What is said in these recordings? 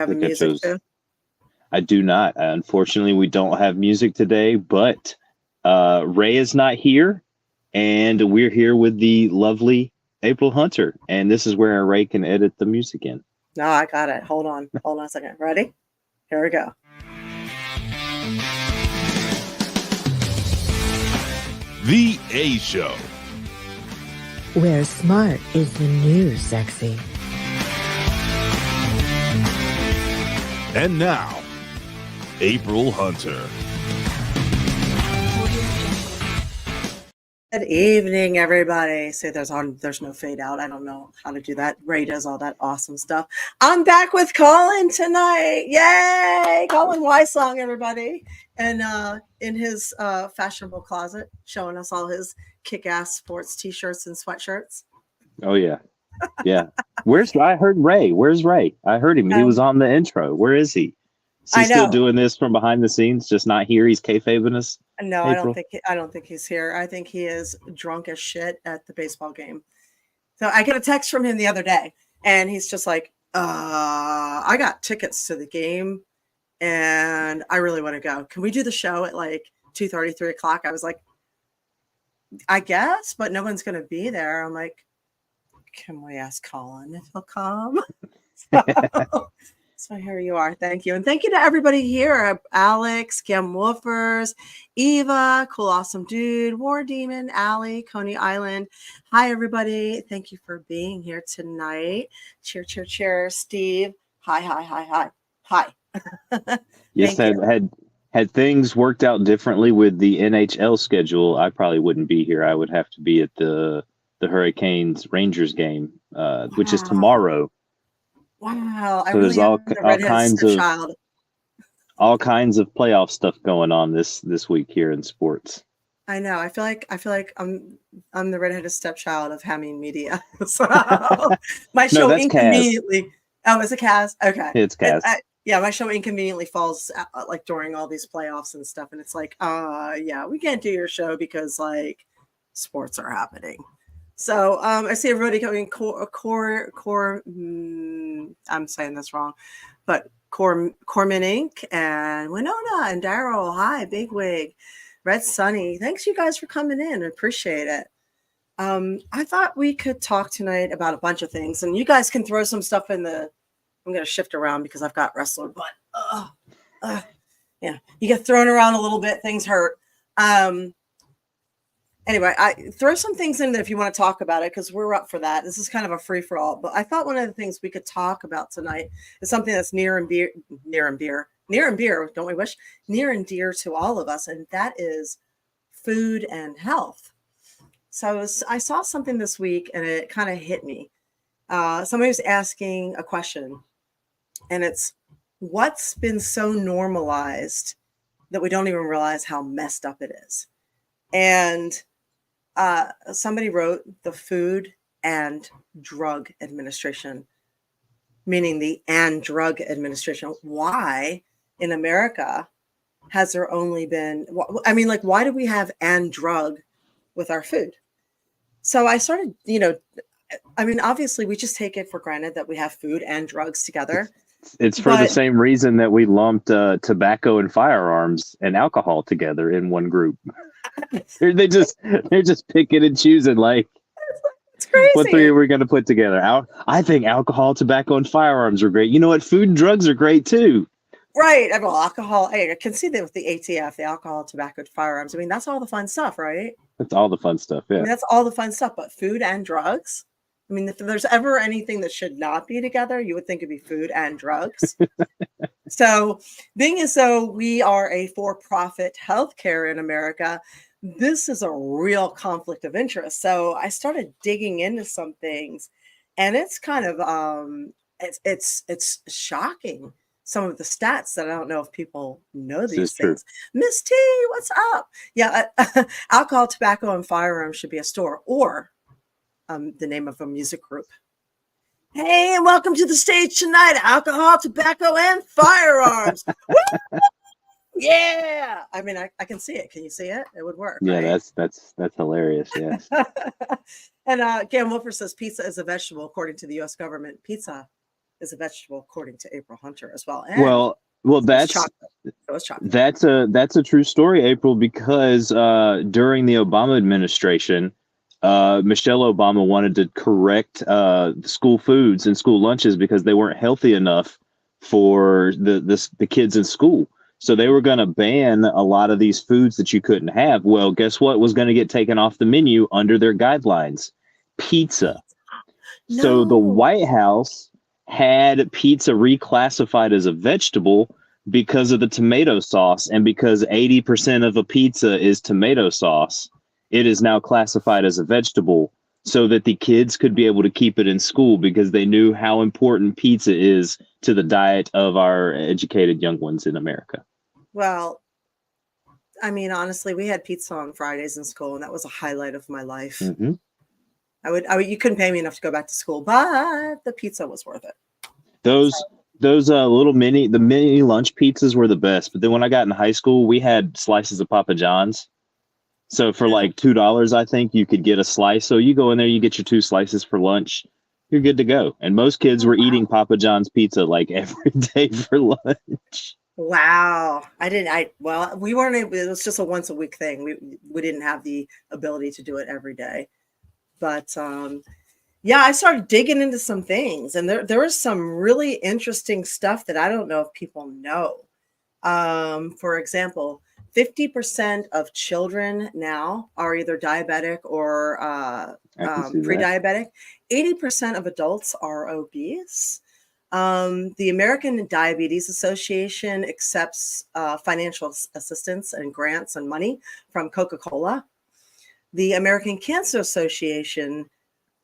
Have think I music chose. too. I do not. Unfortunately, we don't have music today, but Ray is not here, and we're here with the lovely April Hunter, and this is where Ray can edit the music in. No, I got it. Hold on a second. Ready? Here we go. The A Show. Where smart is the new sexy. And now, April Hunter. Good evening, everybody. See, there's no fade out. I don't know how to do that. Ray does all that awesome stuff. I'm back with Colin tonight. Yay! Colin Weissong, everybody. And in his fashionable closet, showing us all his kick-ass sports t-shirts and sweatshirts. Oh yeah, yeah. I heard Ray? Where's Ray? I heard him. He was on the intro. Where is he? Is he still doing this from behind the scenes? Just not here. He's kayfabing us. No, April? I don't think he's here. I think he is drunk as shit at the baseball game. So I get a text from him the other day, and he's just like, I got tickets to the game, and I really want to go. Can we do the show at like 2:30, 3 o'clock? I was like, I guess, but no one's going to be there. I'm like, can we ask Colin if he'll come? So here you are. Thank you. And thank you to everybody here. Alex, Kim Wolfers, Eva, Cool Awesome Dude, War Demon, Allie, Coney Island. Hi, everybody. Thank you for being here tonight. Cheer, cheer, cheer. Steve. Hi. Yes, had things worked out differently with the NHL schedule, I probably wouldn't be here. I would have to be at the Hurricanes Rangers game, which is tomorrow. Wow, so there's all kinds of playoff stuff going on this week here in sports. I know. I feel like I'm the redheaded stepchild of Hameen Media. So my show inconveniently. Kaz. Oh, is it Kaz? Okay, it's Kaz. Yeah, my show inconveniently falls like during all these playoffs and stuff, and it's like, yeah, we can't do your show because like sports are happening. So I see everybody coming. I'm saying this wrong, but Corman Inc. and Winona and Daryl. Hi, Bigwig, Red Sunny. Thanks you guys for coming in. I appreciate it. I thought we could talk tonight about a bunch of things, and you guys can throw some stuff in the. I'm going to shift around because I've got wrestler butt. Yeah, you get thrown around a little bit. Things hurt. Anyway, I throw some things in there if you want to talk about it because we're up for that. This is kind of a free for all. But I thought one of the things we could talk about tonight is something that's near and dear, don't we wish? Near and dear to all of us, and that is food and health. So I saw something this week, and it kind of hit me. Somebody was asking a question, and it's what's been so normalized that we don't even realize how messed up it is. And somebody wrote the Food and Drug Administration, meaning the and Drug Administration. Why in America has there only been, I mean, like, why do we have and drug with our food? So I started, I mean, obviously we just take it for granted that we have food and drugs together. It's for the same reason that we lumped tobacco and firearms and alcohol together in one group. they're just picking and choosing like it's crazy. What three are we going to put together? I think alcohol, tobacco, and firearms are great. You know what? Food and drugs are great too. Right. Well, alcohol. I can see that with the ATF, the alcohol, tobacco, firearms. I mean, that's all the fun stuff, right? That's all the fun stuff. Yeah. I mean, that's all the fun stuff. But food and drugs. I mean, if there's ever anything that should not be together, you would think it'd be food and drugs. So, being as though we are a for-profit healthcare in America, this is a real conflict of interest. So I started digging into some things, and it's kind of it's shocking. Some of the stats that I don't know if people know these things. Miss T, what's up? Yeah, alcohol, tobacco, and firearms should be a store or the name of a music group. Hey, and welcome to the stage tonight. Alcohol, tobacco, and firearms. Yeah. I mean, I can see it. Can you see it? It would work. Yeah, right? that's hilarious. Yes. And Gam Wolfer says pizza is a vegetable according to the U.S. government. Pizza is a vegetable, according to April Hunter as well. And Well, so is that's chocolate. So is chocolate. that's a true story, April, because during the Obama administration, Michelle Obama wanted to correct school foods and school lunches because they weren't healthy enough for the kids in school. So they were going to ban a lot of these foods that you couldn't have. Well, guess what was going to get taken off the menu under their guidelines? Pizza. So the No. White House had pizza reclassified as a vegetable because of the tomato sauce, and because 80% of a pizza is tomato sauce, it is now classified as a vegetable so that the kids could be able to keep it in school because they knew how important pizza is to the diet of our educated young ones in America. Well, I mean, honestly, we had pizza on Fridays in school, and that was a highlight of my life. Mm-hmm. I would, you couldn't pay me enough to go back to school, but the pizza was worth it. Those little mini lunch pizzas were the best. But then when I got in high school, we had slices of Papa John's. So for like $2, I think you could get a slice. So you go in there, you get your 2 slices for lunch, you're good to go. And most kids were eating Papa John's pizza like every day for lunch. Wow. Well, we weren't able, it was just a once a week thing. We didn't have the ability to do it every day. But yeah, I started digging into some things, and there was some really interesting stuff that I don't know if people know. For example, 50% of children now are either diabetic or pre-diabetic. 80% of adults are obese. The American Diabetes Association accepts financial assistance and grants and money from Coca-Cola. The American Cancer Association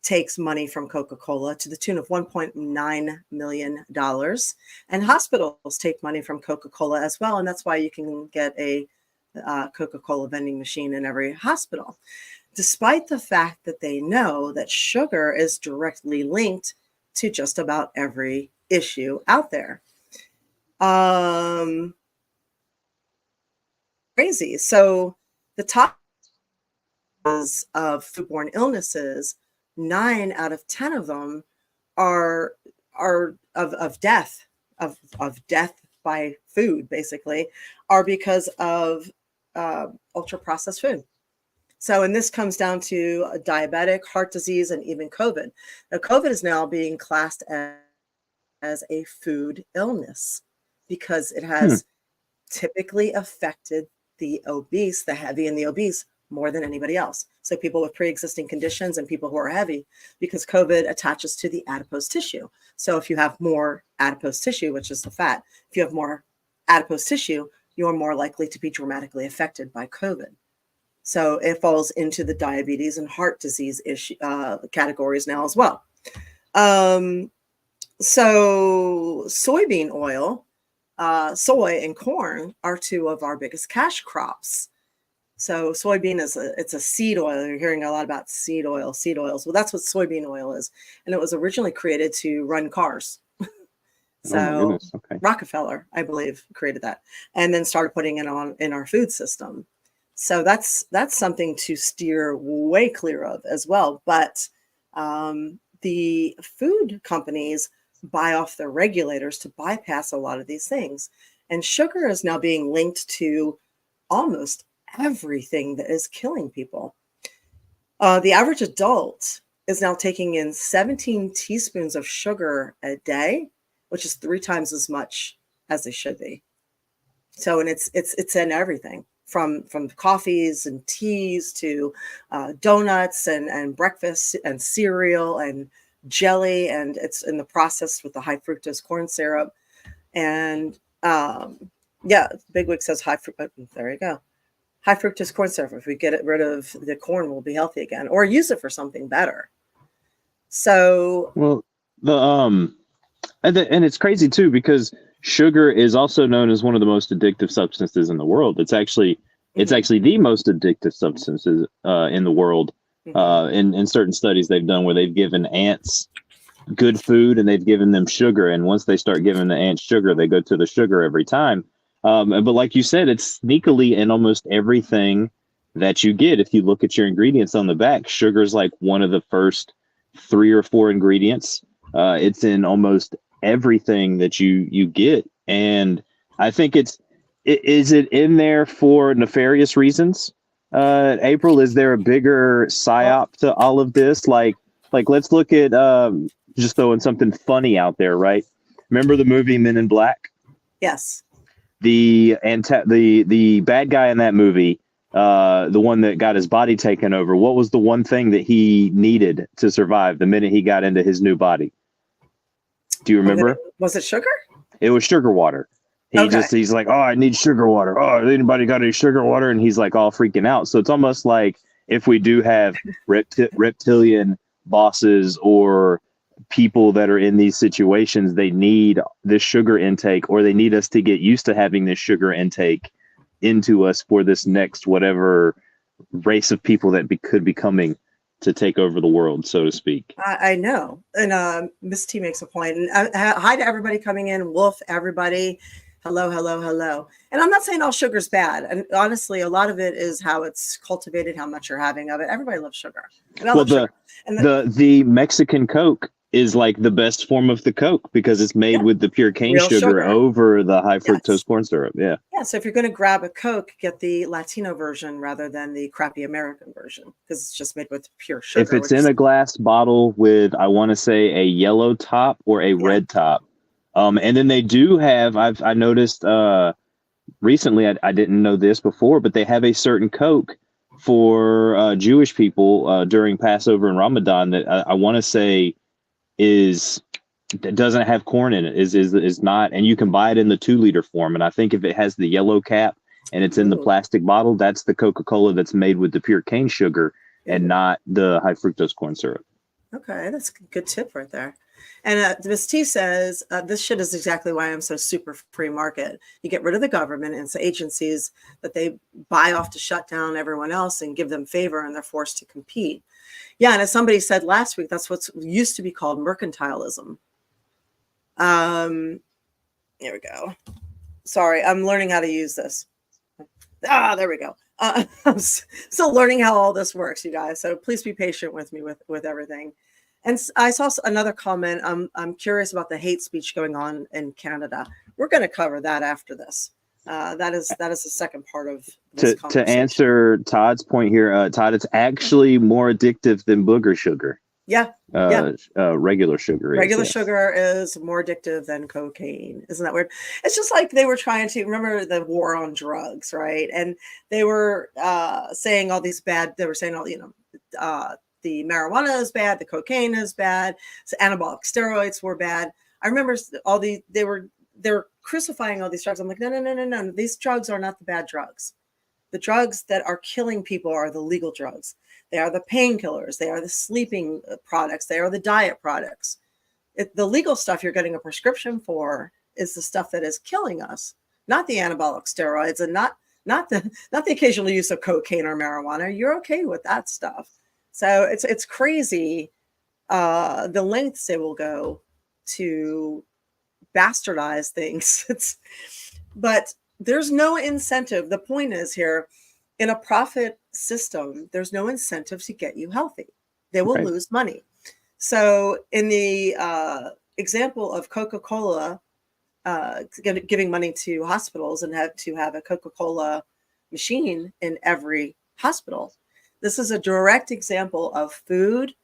takes money from Coca-Cola to the tune of $1.9 million. And hospitals take money from Coca-Cola as well. And that's why you can get a Coca-Cola vending machine in every hospital, despite the fact that they know that sugar is directly linked to just about every issue out there. Crazy. So the top of foodborne illnesses, 9 out of 10 of them are of death by food, basically, are because of ultra processed food. So, and this comes down to diabetic, heart disease, and even COVID. Now, COVID is now being classed as a food illness because it has typically affected the obese, the heavy and the obese more than anybody else. So people with pre-existing conditions and people who are heavy, because COVID attaches to the adipose tissue. So if you have more adipose tissue, which is the fat, if you have more adipose tissue, you're more likely to be dramatically affected by COVID. So it falls into the diabetes and heart disease issue categories now as well. So soybean oil, soy and corn are 2 of our biggest cash crops. So soybean it's a seed oil. You're hearing a lot about seed oils. Well, that's what soybean oil is. And it was originally created to run cars. So okay. Rockefeller, I believe, created that and then started putting it on in our food system. So that's something to steer way clear of as well. But the food companies buy off their regulators to bypass a lot of these things. And sugar is now being linked to almost everything that is killing people. The average adult is now taking in 17 teaspoons of sugar a day, which is 3 times as much as they should be. So, and it's in everything from coffees and teas to donuts and breakfast and cereal and jelly, and it's in the process with the high fructose corn syrup. And yeah, Bigwig says there you go. High fructose corn syrup. If we get rid of the corn, we'll be healthy again, or use it for something better. So, well, and it's crazy too, because sugar is also known as one of the most addictive substances in the world. It's actually the most addictive substances in the world. In certain studies they've done where they've given ants good food and they've given them sugar, and once they start giving the ants sugar, they go to the sugar every time. But like you said, it's sneakily in almost everything that you get. If you look at your ingredients on the back, sugar is like one of the first 3 or 4 ingredients. It's in almost everything that you get. And I think is it in there for nefarious reasons? April, is there a bigger Well, psyop to all of this? Like let's look at just throwing something funny out there, right? Remember the movie Men in Black? yes. The bad guy in that movie, the one that got his body taken over, what was the one thing that he needed to survive the minute he got into his new body? Do you remember? Was it sugar? It was sugar water. Okay. He's like, oh, I need sugar water. Oh, anybody got any sugar water? And he's like all freaking out. So it's almost like if we do have reptilian bosses or people that are in these situations, they need this sugar intake, or they need us to get used to having this sugar intake into us for this next whatever race of people that could be coming to take over the world, so to speak. I know. And Miss T makes a point. And hi to everybody coming in. Wolf, everybody. Hello, hello, hello. And I'm not saying all sugar's bad. And honestly, a lot of it is how it's cultivated, how much you're having of it. Everybody loves sugar. And I love sugar. And the Mexican Coke is like the best form of the Coke because it's made with the pure cane sugar over the high fructose corn syrup. Yeah. Yeah. So if you're going to grab a Coke, get the Latino version rather than the crappy American version because it's just made with pure sugar. If it's in a glass bottle with, I want to say, a yellow top or a red top. And then they do have, I noticed recently, I didn't know this before, but they have a certain Coke for Jewish people during Passover and Ramadan that I want to say doesn't have corn in it, is not, and you can buy it in the 2-liter form. And I think if it has the yellow cap and it's in the plastic bottle, that's the Coca-Cola that's made with the pure cane sugar and not the high fructose corn syrup. Okay, that's a good tip right there. And Ms. T says, this shit is exactly why I'm so super free market. You get rid of the government and it's agencies that they buy off to shut down everyone else and give them favor, and they're forced to compete. Yeah, and as somebody said last week, that's what's used to be called mercantilism. Here we go. Sorry, I'm learning how to use this. There we go. I'm still learning how all this works, you guys. So please be patient with me with everything. And I saw another comment. I'm curious about the hate speech going on in Canada. We're going to cover that after this. That is the second part of this conversation. To answer Todd's point here, Todd, it's actually more addictive than booger sugar. Yeah. Regular sugar. Regular sugar is more addictive than cocaine. Isn't that weird? It's just like they were trying to remember the war on drugs, right? And they were saying all these bad. They were saying all the marijuana is bad, the cocaine is bad, so anabolic steroids were bad. I remember they were crucifying all these drugs. I'm like, no. These drugs are not the bad drugs. The drugs that are killing people are the legal drugs. They are the painkillers. They are the sleeping products. They are the diet products. The legal stuff you're getting a prescription for is the stuff that is killing us, not the anabolic steroids and not the occasional use of cocaine or marijuana. You're okay with that stuff. So it's crazy the lengths they will go to bastardize things. But there's no incentive. The point is here, in a profit system, there's no incentive to get you healthy. They will lose money. So in the example of Coca-Cola giving money to hospitals and have a Coca-Cola machine in every hospital, this is a direct example of food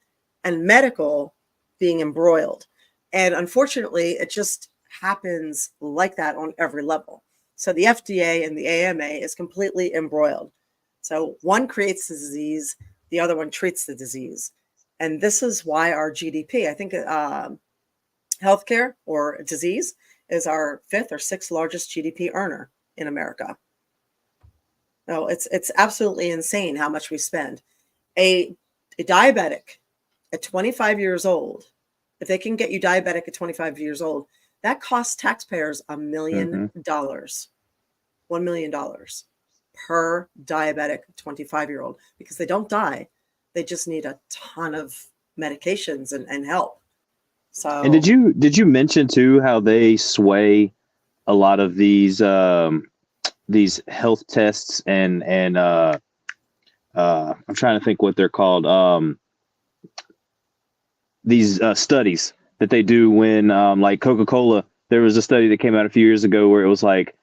and medical being embroiled. And unfortunately, it just happens like that on every level. So the FDA and the AMA is completely embroiled. So one creates the disease, the other one treats the disease. And this is why our GDP, I think healthcare or disease is our 5th or 6th largest GDP earner in America. No, it's absolutely insane how much we spend. A diabetic at 25 years old, if they can get you diabetic at 25 years old, that costs taxpayers $1 million, $1 million per diabetic 25-year-old, because they don't die. They just need a ton of medications and help. So, and did you mention too how they sway a lot of these health tests and I'm trying to think what they're called. These studies that they do when like Coca-Cola. There was a study that came out a few years ago where it was like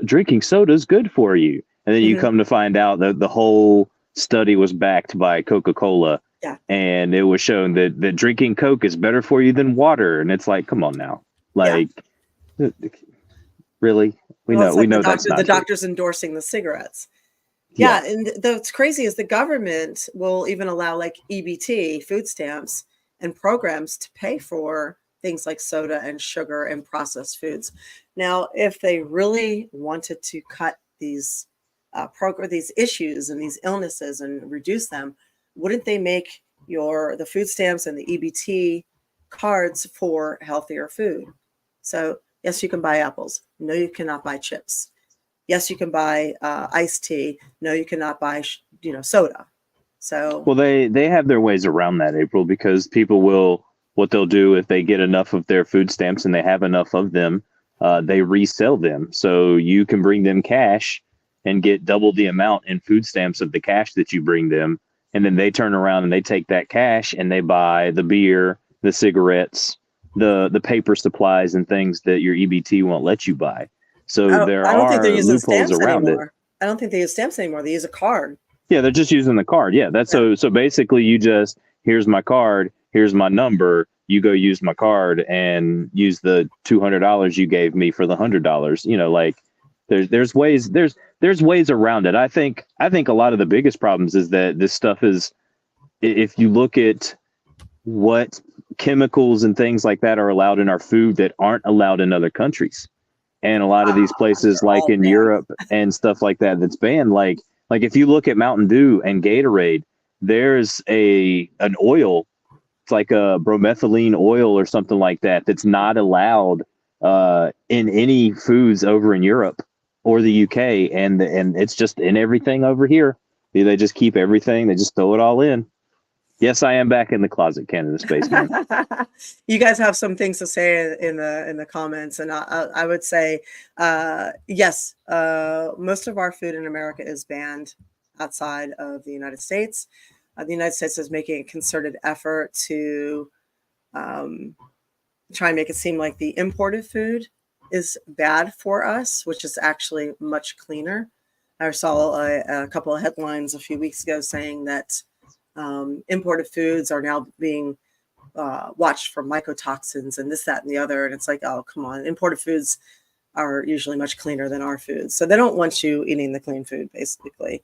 drinking soda is good for you, and then you come to find out that the whole study was backed by Coca-Cola. Yeah. And it was shown that drinking Coke is better for you than water. And it's like, come on now. Like, really? We know that's not the true. doctor's endorsing the cigarettes. Yeah. And what's crazy is the government will even allow like EBT, food stamps, and programs to pay for things like soda and sugar and processed foods. Now, if they really wanted to cut these these issues and these illnesses and reduce them, wouldn't they make the food stamps and the EBT cards for healthier food? So yes, you can buy apples. No, you cannot buy chips. Yes, you can buy iced tea. No, you cannot buy soda. So well, they have their ways around that, April, because people what they'll do if they get enough of their food stamps and they have enough of them, they resell them. So you can bring them cash and get double the amount in food stamps of the cash that you bring them. And then they turn around and they take that cash and they buy the beer, the cigarettes, the paper supplies and things that your EBT won't let you buy. So I don't think they're using loopholes stamps around anymore. it. I don't think they use stamps anymore. They use a card. Yeah, they're just using the card. Yeah, that's so basically you just, here's my card, here's my number, you go use my card and use the $200 you gave me for the $100. Like there's ways around it. I think a lot of the biggest problems is that this stuff is, if you look at what chemicals and things like that are allowed in our food that aren't allowed in other countries. And a lot of these places like in Europe and stuff like that, that's banned. Like if you look at Mountain Dew and Gatorade, there's an oil, it's like a bromethylene oil or something like that, that's not allowed in any foods over in Europe or the UK, and it's just in everything over here. They just keep everything, they just throw it all in. Yes, I am back in the closet, Canada Spaceman. You guys have some things to say in the comments, and I would say yes. Most of our food in America is banned outside of the United States. The United States is making a concerted effort to try and make it seem like the imported food is bad for us, which is actually much cleaner. I saw a couple of headlines a few weeks ago saying that imported foods are now being watched for mycotoxins and this, that, and the other. And it's like, oh, come on. Imported foods are usually much cleaner than our foods. So they don't want you eating the clean food, basically.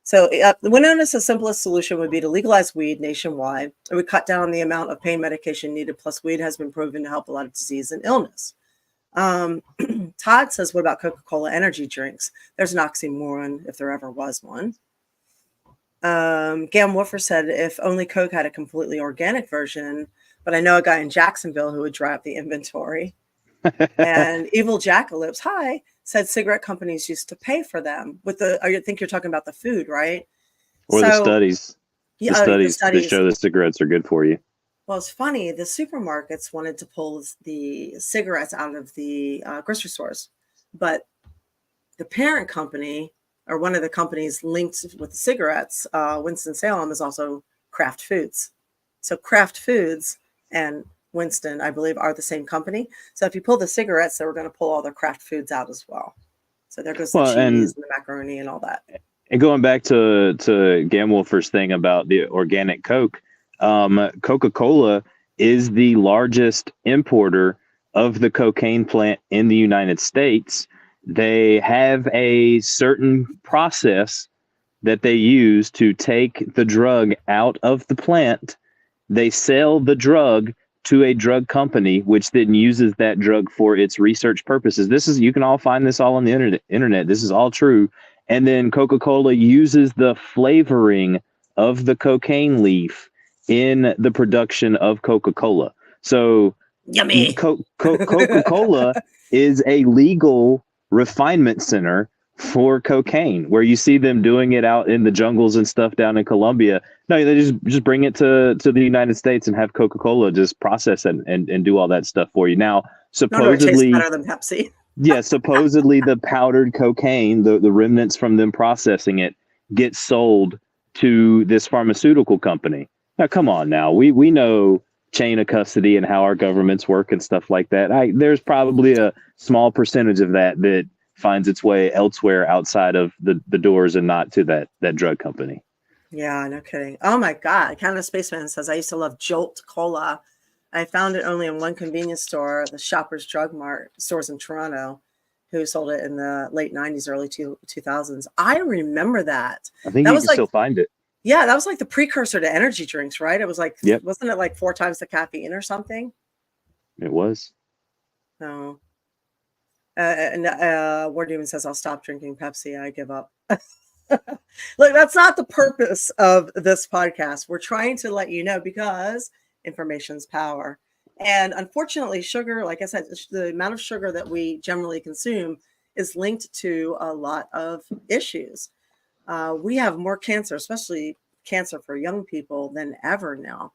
So when noticed, the simplest solution would be to legalize weed nationwide. It would cut down the amount of pain medication needed. Plus, weed has been proven to help a lot of disease and illness. Todd says, what about Coca-Cola energy drinks? There's an oxymoron if there ever was one. Gam Woofer said, if only Coke had a completely organic version, but I know a guy in Jacksonville who would dry up the inventory. And Evil Jackalips, hi, said cigarette companies used to pay for them with I think you're talking about the food, right? Or the studies. Yeah, the studies that show that cigarettes are good for you. Well, it's funny. The supermarkets wanted to pull the cigarettes out of the grocery stores, but the parent company, or one of the companies linked with the cigarettes, Winston-Salem, is also Kraft Foods. So Kraft Foods and Winston, I believe, are the same company. So if you pull the cigarettes, they were going to pull all their Kraft Foods out as well. So there goes the cheese and the macaroni and all that. And going back to Gamwolfer's thing about the organic Coke, Coca-Cola is the largest importer of the cocaine plant in the United States. They have a certain process that they use to take the drug out of the plant. They sell the drug to a drug company, which then uses that drug for its research purposes. You can all find this all on the internet. This is all true. And then Coca-Cola uses the flavoring of the cocaine leaf in the production of Coca-Cola. So yummy. Coca-Cola is a legal refinement center for cocaine, where you see them doing it out in the jungles and stuff down in Colombia. No, they just bring it to the United States and have Coca-Cola just process it and do all that stuff for you. Now, supposedly, it tastes better than Pepsi. Yeah, supposedly the powdered cocaine, the remnants from them processing it, gets sold to this pharmaceutical company. Now, come on now. We know chain of custody and how our governments work and stuff like that. There's probably a small percentage of that finds its way elsewhere outside of the doors and not to that drug company. Yeah, no kidding. Oh my God. Canada Spaceman says, I used to love Jolt Cola. I found it only in one convenience store, the Shoppers Drug Mart stores in Toronto, who sold it in the late 90s, early 2000s. I remember that. I think That you was can like, still find it. yeah, that was like the precursor to energy drinks, right? It was like, Yep. wasn't it like 4 times the caffeine or something? It was. No. Ward Demon says, I'll stop drinking Pepsi. I give up. Look, that's not the purpose of this podcast. We're trying to let you know because information's power. And unfortunately, sugar, like I said, the amount of sugar that we generally consume is linked to a lot of issues. We have more cancer, especially cancer for young people, than ever now.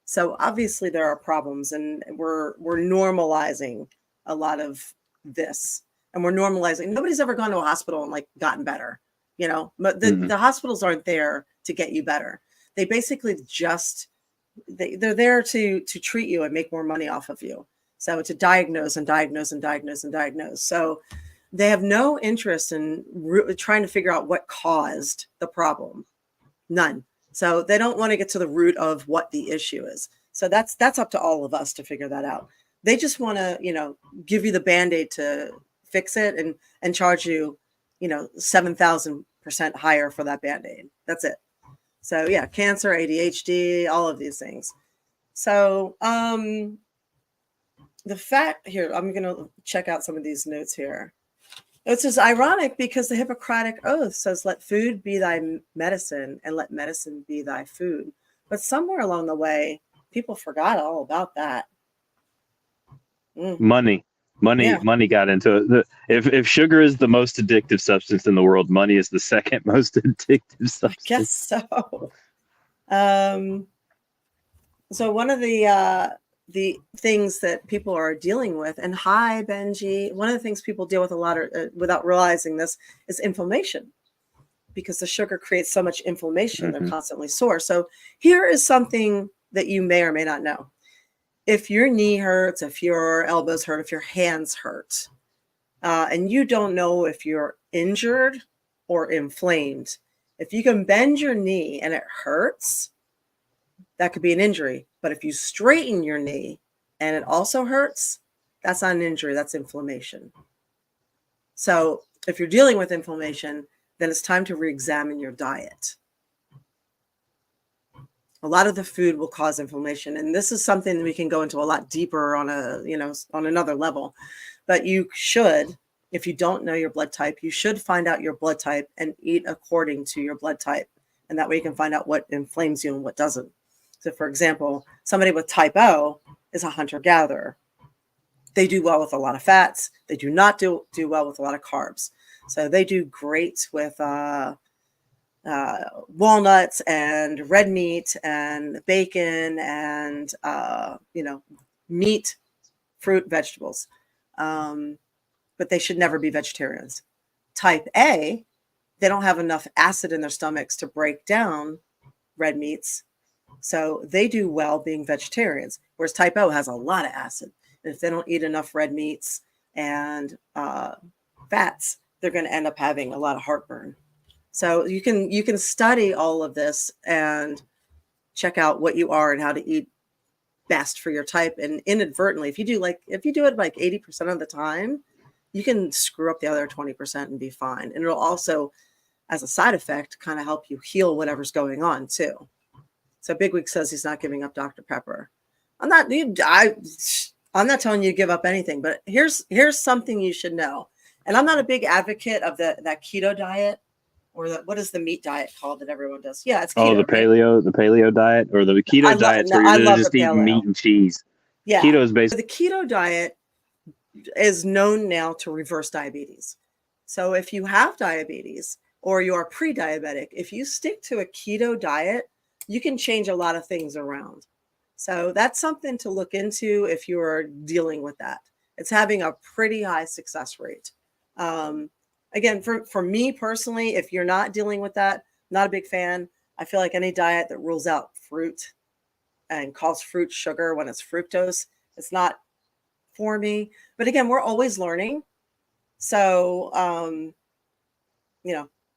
So obviously there are problems, and we're normalizing a lot of this, and we're normalizing. Nobody's ever gone to a hospital and like gotten better. But the hospitals aren't there to get you better. They basically just they're there to treat you and make more money off of you. So to diagnose and diagnose and diagnose and diagnose. So they have no interest in trying to figure out what caused the problem. None. So they don't want to get to the root of what the issue is. So that's up to all of us to figure that out. They just want to, give you the Band-Aid to fix it and charge you, 7,000% higher for that Band-Aid. That's it. So yeah, cancer, ADHD, all of these things. So the fact here, I'm going to check out some of these notes here. It's just ironic because the Hippocratic Oath says, let food be thy medicine and let medicine be thy food. But somewhere along the way, people forgot all about that. Money got into it. If sugar is the most addictive substance in the world, money is the second most addictive substance. I guess so. So one of the things that people are dealing with, and hi Benji, one of the things people deal with a lot without realizing this is inflammation, because the sugar creates so much inflammation. They're constantly sore. So here is something that you may or may not know. If your knee hurts, if your elbows hurt, if your hands hurt, and you don't know if you're injured or inflamed, if you can bend your knee and it hurts, that could be an injury. But if you straighten your knee and it also hurts, that's not an injury, that's inflammation. So if you're dealing with inflammation, then it's time to re-examine your diet. A lot of the food will cause inflammation. And this is something that we can go into a lot deeper on on another level. But you should, if you don't know your blood type, you should find out your blood type and eat according to your blood type. And that way you can find out what inflames you and what doesn't. So for example, somebody with type O is a hunter-gatherer. They do well with a lot of fats. They do not do well with a lot of carbs. So they do great with walnuts and red meat and bacon and meat, fruit, vegetables, but they should never be vegetarians. Type A, they don't have enough acid in their stomachs to break down red meats, so they do well being vegetarians, whereas type O has a lot of acid, and if they don't eat enough red meats and fats, they're going to end up having a lot of heartburn. So you can study all of this and check out what you are and how to eat best for your type. And inadvertently, if you do it like 80% of the time, you can screw up the other 20% and be fine. And it'll also, as a side effect, kind of help you heal whatever's going on too. So Bigwig says he's not giving up Dr. Pepper. I'm not telling you to give up anything, but here's something you should know. And I'm not a big advocate of that keto diet. Or what is the meat diet called that everyone does? Yeah, it's keto. Oh, the paleo diet, or the keto diet where you're just eating meat and cheese. Yeah, keto is basically the keto diet is known now to reverse diabetes. So if you have diabetes or you are pre-diabetic, if you stick to a keto diet, you can change a lot of things around. So that's something to look into if you are dealing with that. It's having a pretty high success rate. Again, for me personally, if you're not dealing with that, not a big fan. I feel like any diet that rules out fruit and calls fruit sugar when it's fructose. It's not for me. But again, we're always learning. So,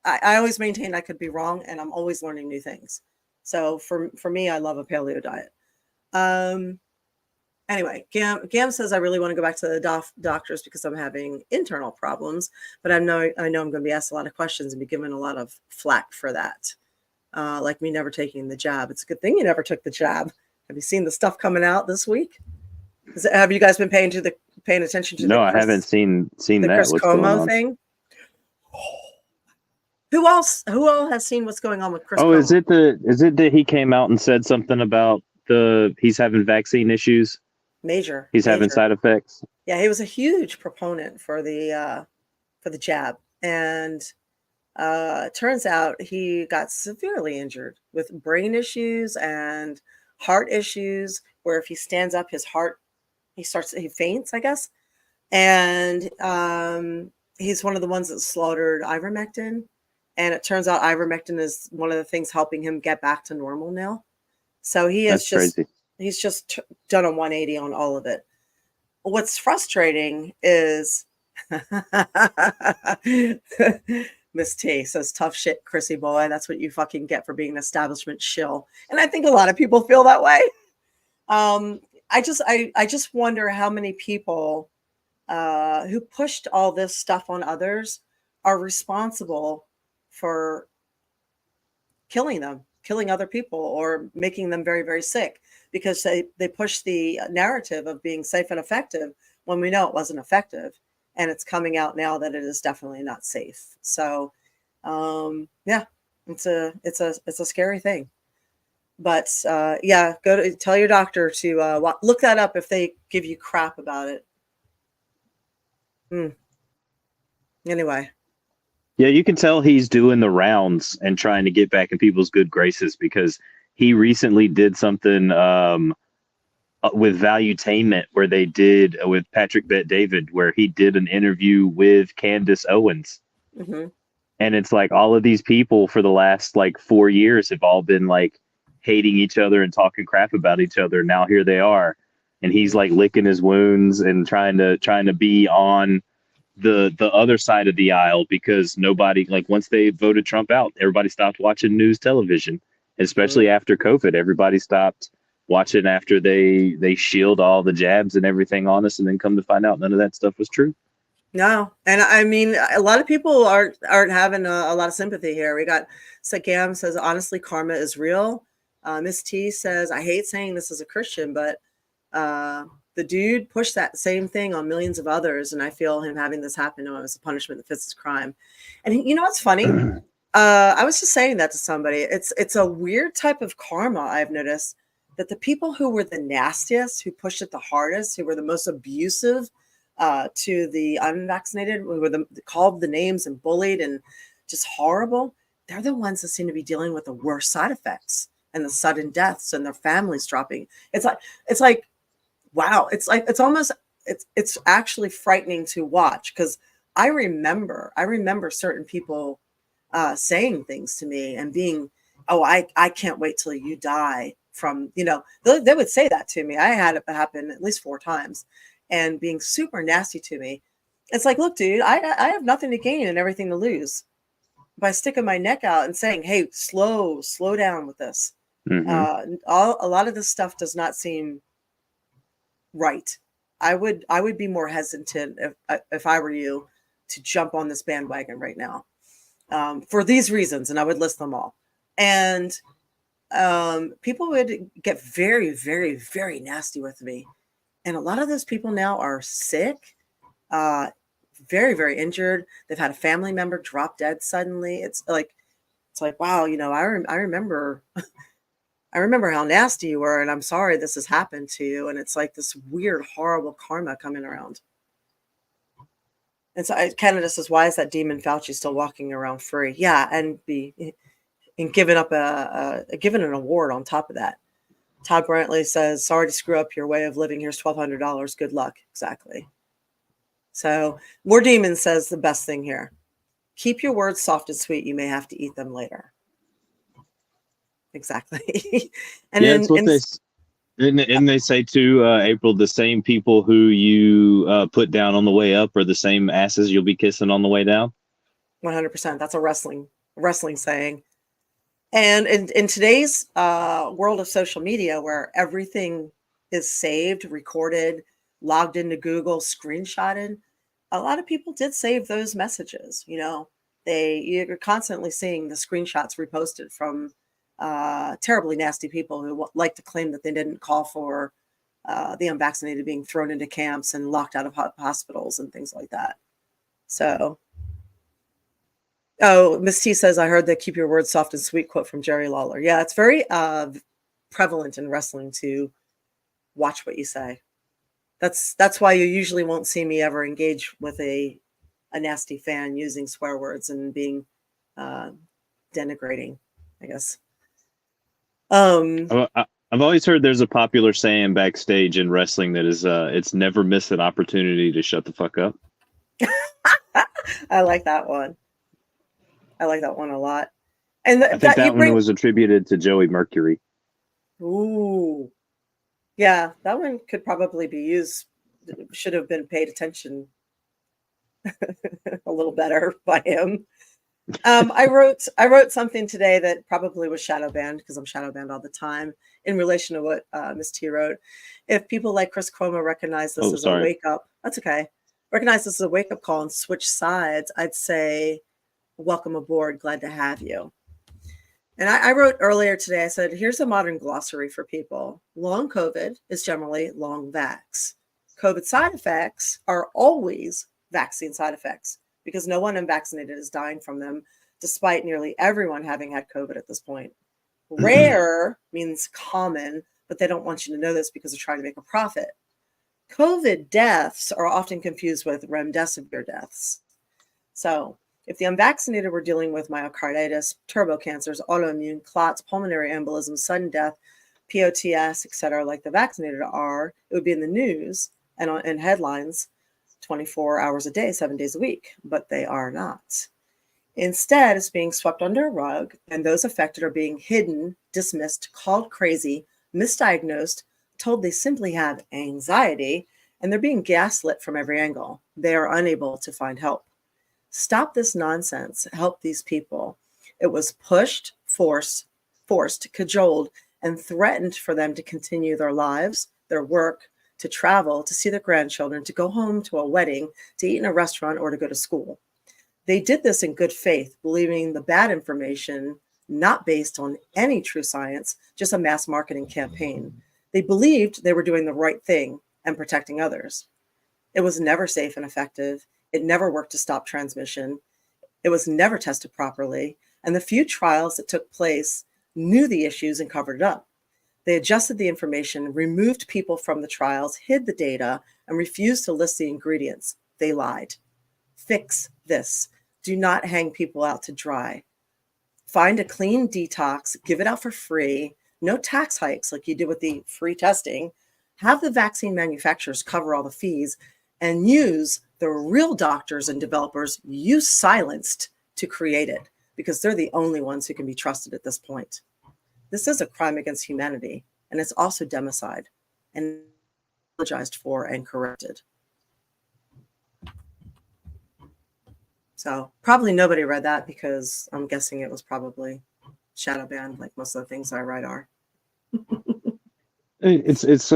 I always maintain I could be wrong, and I'm always learning new things. So for me, I love a paleo diet. Anyway, Gam says I really want to go back to the doctors because I'm having internal problems, but I know I'm going to be asked a lot of questions and be given a lot of flack for that. Like me never taking the jab. It's a good thing you never took the jab. Have you seen the stuff coming out this week? Have you guys been paying attention to No, I haven't seen the that. Chris What's going Como on? thing? Who all has seen what's going on with Chris? Oh, Como? is it that he came out and said something about he's having vaccine issues? Major. He's having side effects. Yeah, he was a huge proponent for the jab, and turns out he got severely injured with brain issues and heart issues. Where if he stands up, his heart he faints, I guess. And he's one of the ones that slaughtered ivermectin. And it turns out ivermectin is one of the things helping him get back to normal now. So he's just done a 180 on all of it. What's frustrating is Miss T says, tough shit, Chrissy boy. That's what you fucking get for being an establishment shill. And I think a lot of people feel that way. I just wonder how many people who pushed all this stuff on others are responsible for killing other people or making them very, very sick because they push the narrative of being safe and effective when we know it wasn't effective. And it's coming out now that it is definitely not safe. So, it's a scary thing. But tell your doctor to look that up if they give you crap about it. Anyway. Yeah, you can tell he's doing the rounds and trying to get back in people's good graces because he recently did something with Valuetainment where they did with Patrick Bet-David, where he did an interview with Candace Owens. Mm-hmm. And it's like all of these people for the last 4 years have all been hating each other and talking crap about each other. Now here they are. And he's licking his wounds and trying to be on the other side of the aisle because nobody, once they voted Trump out, everybody stopped watching news television, especially after COVID. Everybody stopped watching after they shield all the jabs and everything on us, and then come to find out none of that stuff was true. No, and I mean, a lot of people aren't having a lot of sympathy here. We got Sakam says, honestly, karma is real. Miss T says, I hate saying this as a Christian, but the dude pushed that same thing on millions of others, and I feel him having this happen to him as a punishment that fits his crime. And you know what's funny? I was just saying that to somebody. It's a weird type of karma I've noticed, that the people who were the nastiest, who pushed it the hardest, who were the most abusive to the unvaccinated, who were called the names and bullied and just horrible, they're the ones that seem to be dealing with the worst side effects and the sudden deaths and their families dropping. It's like wow, it's actually frightening to watch, because I remember certain people saying things to me and being, oh, I can't wait till you die from, they would say that to me. I had it happen at least 4 times, and being super nasty to me. It's like, look, dude, I have nothing to gain and everything to lose by sticking my neck out and saying, hey, slow down with this. Mm-hmm. A lot of this stuff does not seem right. I would be more hesitant if I were you to jump on this bandwagon right now, for these reasons, and I would list them all. And people would get very, very, very nasty with me, and a lot of those people now are sick, very, very injured. They've had a family member drop dead suddenly. It's like wow, I remember. I remember how nasty you were, and I'm sorry this has happened to you. And it's like this weird, horrible karma coming around. And so Canada says, why is that demon Fauci still walking around free? Yeah, and given an award on top of that. Todd Brantley says, sorry to screw up your way of living. Here's $1,200. Good luck. Exactly. So More Demon says the best thing here. Keep your words soft and sweet. You may have to eat them later. Exactly. And yeah, And they say too, April, the same people who you put down on the way up are the same asses you'll be kissing on the way down. 100%. That's a wrestling saying. And in today's world of social media, where everything is saved, recorded, logged into Google, screenshotted, a lot of people did save those messages. You're constantly seeing the screenshots reposted from terribly nasty people who like to claim that they didn't call for the unvaccinated being thrown into camps and locked out of hospitals and things like that. So, Miss T says, I heard the keep your words soft and sweet quote from Jerry Lawler. Yeah, it's very prevalent in wrestling to watch what you say. That's why you usually won't see me ever engage with a nasty fan using swear words and being denigrating, I guess. I've always heard there's a popular saying backstage in wrestling that is, it's never miss an opportunity to shut the fuck up. I like that one. I like that one a lot. And I think that one was attributed to Joey Mercury. Ooh. Yeah, that one could probably be used. Should have been paid attention a little better by him. I wrote something today that probably was shadow banned because I'm shadow banned all the time in relation to what Miss T wrote. If people like Chris Cuomo recognize this as a wake up, that's okay. Recognize this as a wake up call and switch sides, I'd say, welcome aboard. Glad to have you. And I wrote earlier today, I said, here's a modern glossary for people. Long COVID is generally long vax. COVID side effects are always vaccine side effects because no one unvaccinated is dying from them, despite nearly everyone having had COVID at this point. Rare means common, but they don't want you to know this because they're trying to make a profit. COVID deaths are often confused with remdesivir deaths. So if the unvaccinated were dealing with myocarditis, turbocancers, autoimmune clots, pulmonary embolism, sudden death, POTS, etc., like the vaccinated are, it would be in the news and in headlines 24 hours a day, 7 days a week, but they are not. Instead, it's being swept under a rug, and those affected are being hidden, dismissed, called crazy, misdiagnosed, told they simply have anxiety, and they're being gaslit from every angle. They are unable to find help. Stop this nonsense. Help these people. It was pushed, forced, cajoled, and threatened for them to continue their lives, their work, to travel, to see their grandchildren, to go home to a wedding, to eat in a restaurant, or to go to school. They did this in good faith, believing the bad information, not based on any true science, just a mass marketing campaign. They believed they were doing the right thing and protecting others. It was never safe and effective. It never worked to stop transmission. It was never tested properly. And the few trials that took place knew the issues and covered it up. They adjusted the information, removed people from the trials, hid the data, and refused to list the ingredients. They lied. Fix this. Do not hang people out to dry. Find a clean detox, give it out for free, no tax hikes like you did with the free testing. Have the vaccine manufacturers cover all the fees and use the real doctors and developers you silenced to create it because they're the only ones who can be trusted at this point. This is a crime against humanity, and it's also democide and apologized for and corrected. So probably nobody read that because I'm guessing it was probably shadow banned like most of the things I write are. It's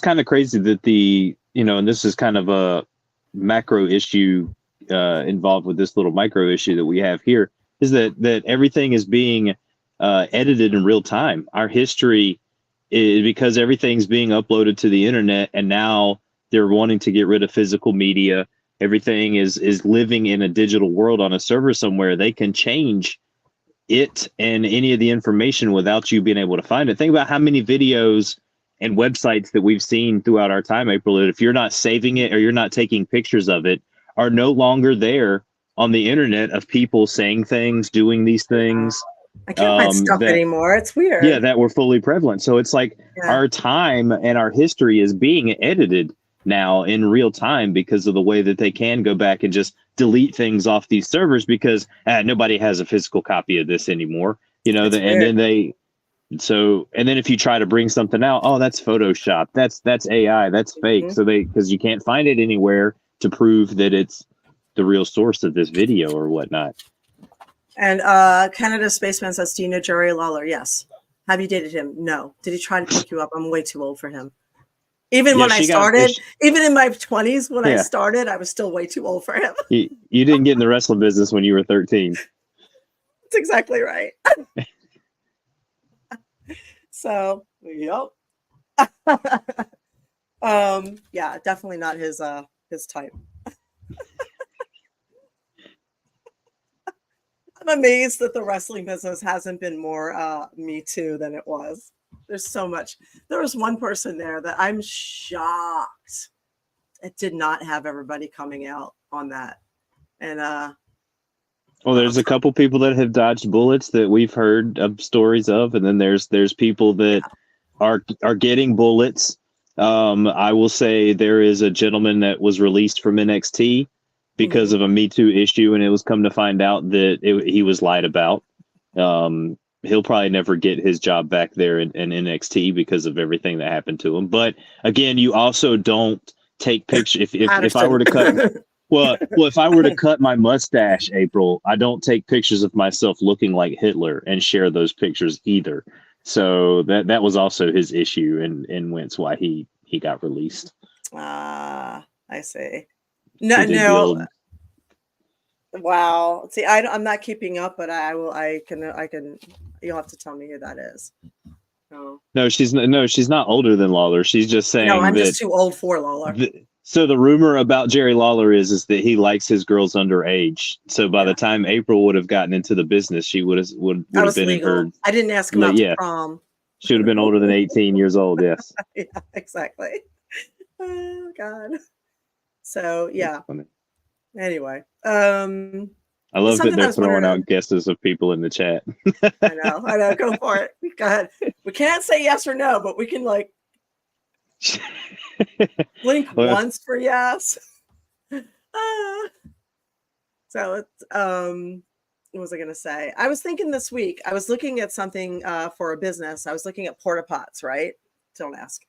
kind of crazy that and this is kind of a macro issue involved with this little micro issue that we have here is that everything is being edited in real time. Our history is because everything's being uploaded to the internet, and now they're wanting to get rid of physical media. Everything is living in a digital world on a server somewhere. They can change it and any of the information without you being able to find it. Think about how many videos and websites that we've seen throughout our time, April, that if you're not saving it or you're not taking pictures of it, are no longer there on the internet of people saying things, doing these things. I can't find stuff anymore. It's weird. Yeah, that were fully prevalent. So it's like our time and our history is being edited now in real time because of the way that they can go back and just delete things off these servers because nobody has a physical copy of this anymore. And then So, and then if you try to bring something out, oh, that's Photoshop, that's AI, that's fake. Mhm. So because you can't find it anywhere to prove that it's the real source of this video or whatnot. And Canada Spaceman says, do you know Jerry Lawler? Yes. Have you dated him? No. Did he try to pick you up? I'm way too old for him. Even Yeah, when I she got- started, even in my 20s when I Yeah. started, I was still way too old for him. You didn't get in the wrestling business when you were 13. That's exactly right. So, yep. Yeah, definitely not his type. I'm amazed that the wrestling business hasn't been more Me Too than it was. There's so much. There was one person there that I'm shocked it did not have everybody coming out on that. And Well, there's a couple people that have dodged bullets that we've heard of stories of, and then there's people that are getting bullets. I will say there is a gentleman that was released from NXT because of a Me Too issue, and it was come to find out that he was lied about. He'll probably never get his job back there in NXT because of everything that happened to him. But again, you also don't take pictures. If I were to cut, if I were to cut my mustache, April, I don't take pictures of myself looking like Hitler and share those pictures either. So that was also his issue, and whence why he got released. I see. No. Wow. See, I'm not keeping up, but I can. You'll have to tell me who that is. No, she's not older than Lawler. She's just saying. No, I'm just too old for Lawler. So the rumor about Jerry Lawler is that he likes his girls underage. So by the time April would have gotten into the business, she would have been legal. in her. I didn't ask him out to prom. She would have been older than 18 years old. Yes. Yeah, exactly. Oh God. So yeah. Anyway, I love that they're throwing out guesses of people in the chat. I know. Go for it. Go ahead. We can't say yes or no, but we can blink once for yes. So it's what was I going to say? I was thinking this week. I was looking at something for a business. I was looking at porta pots. Right? Don't ask.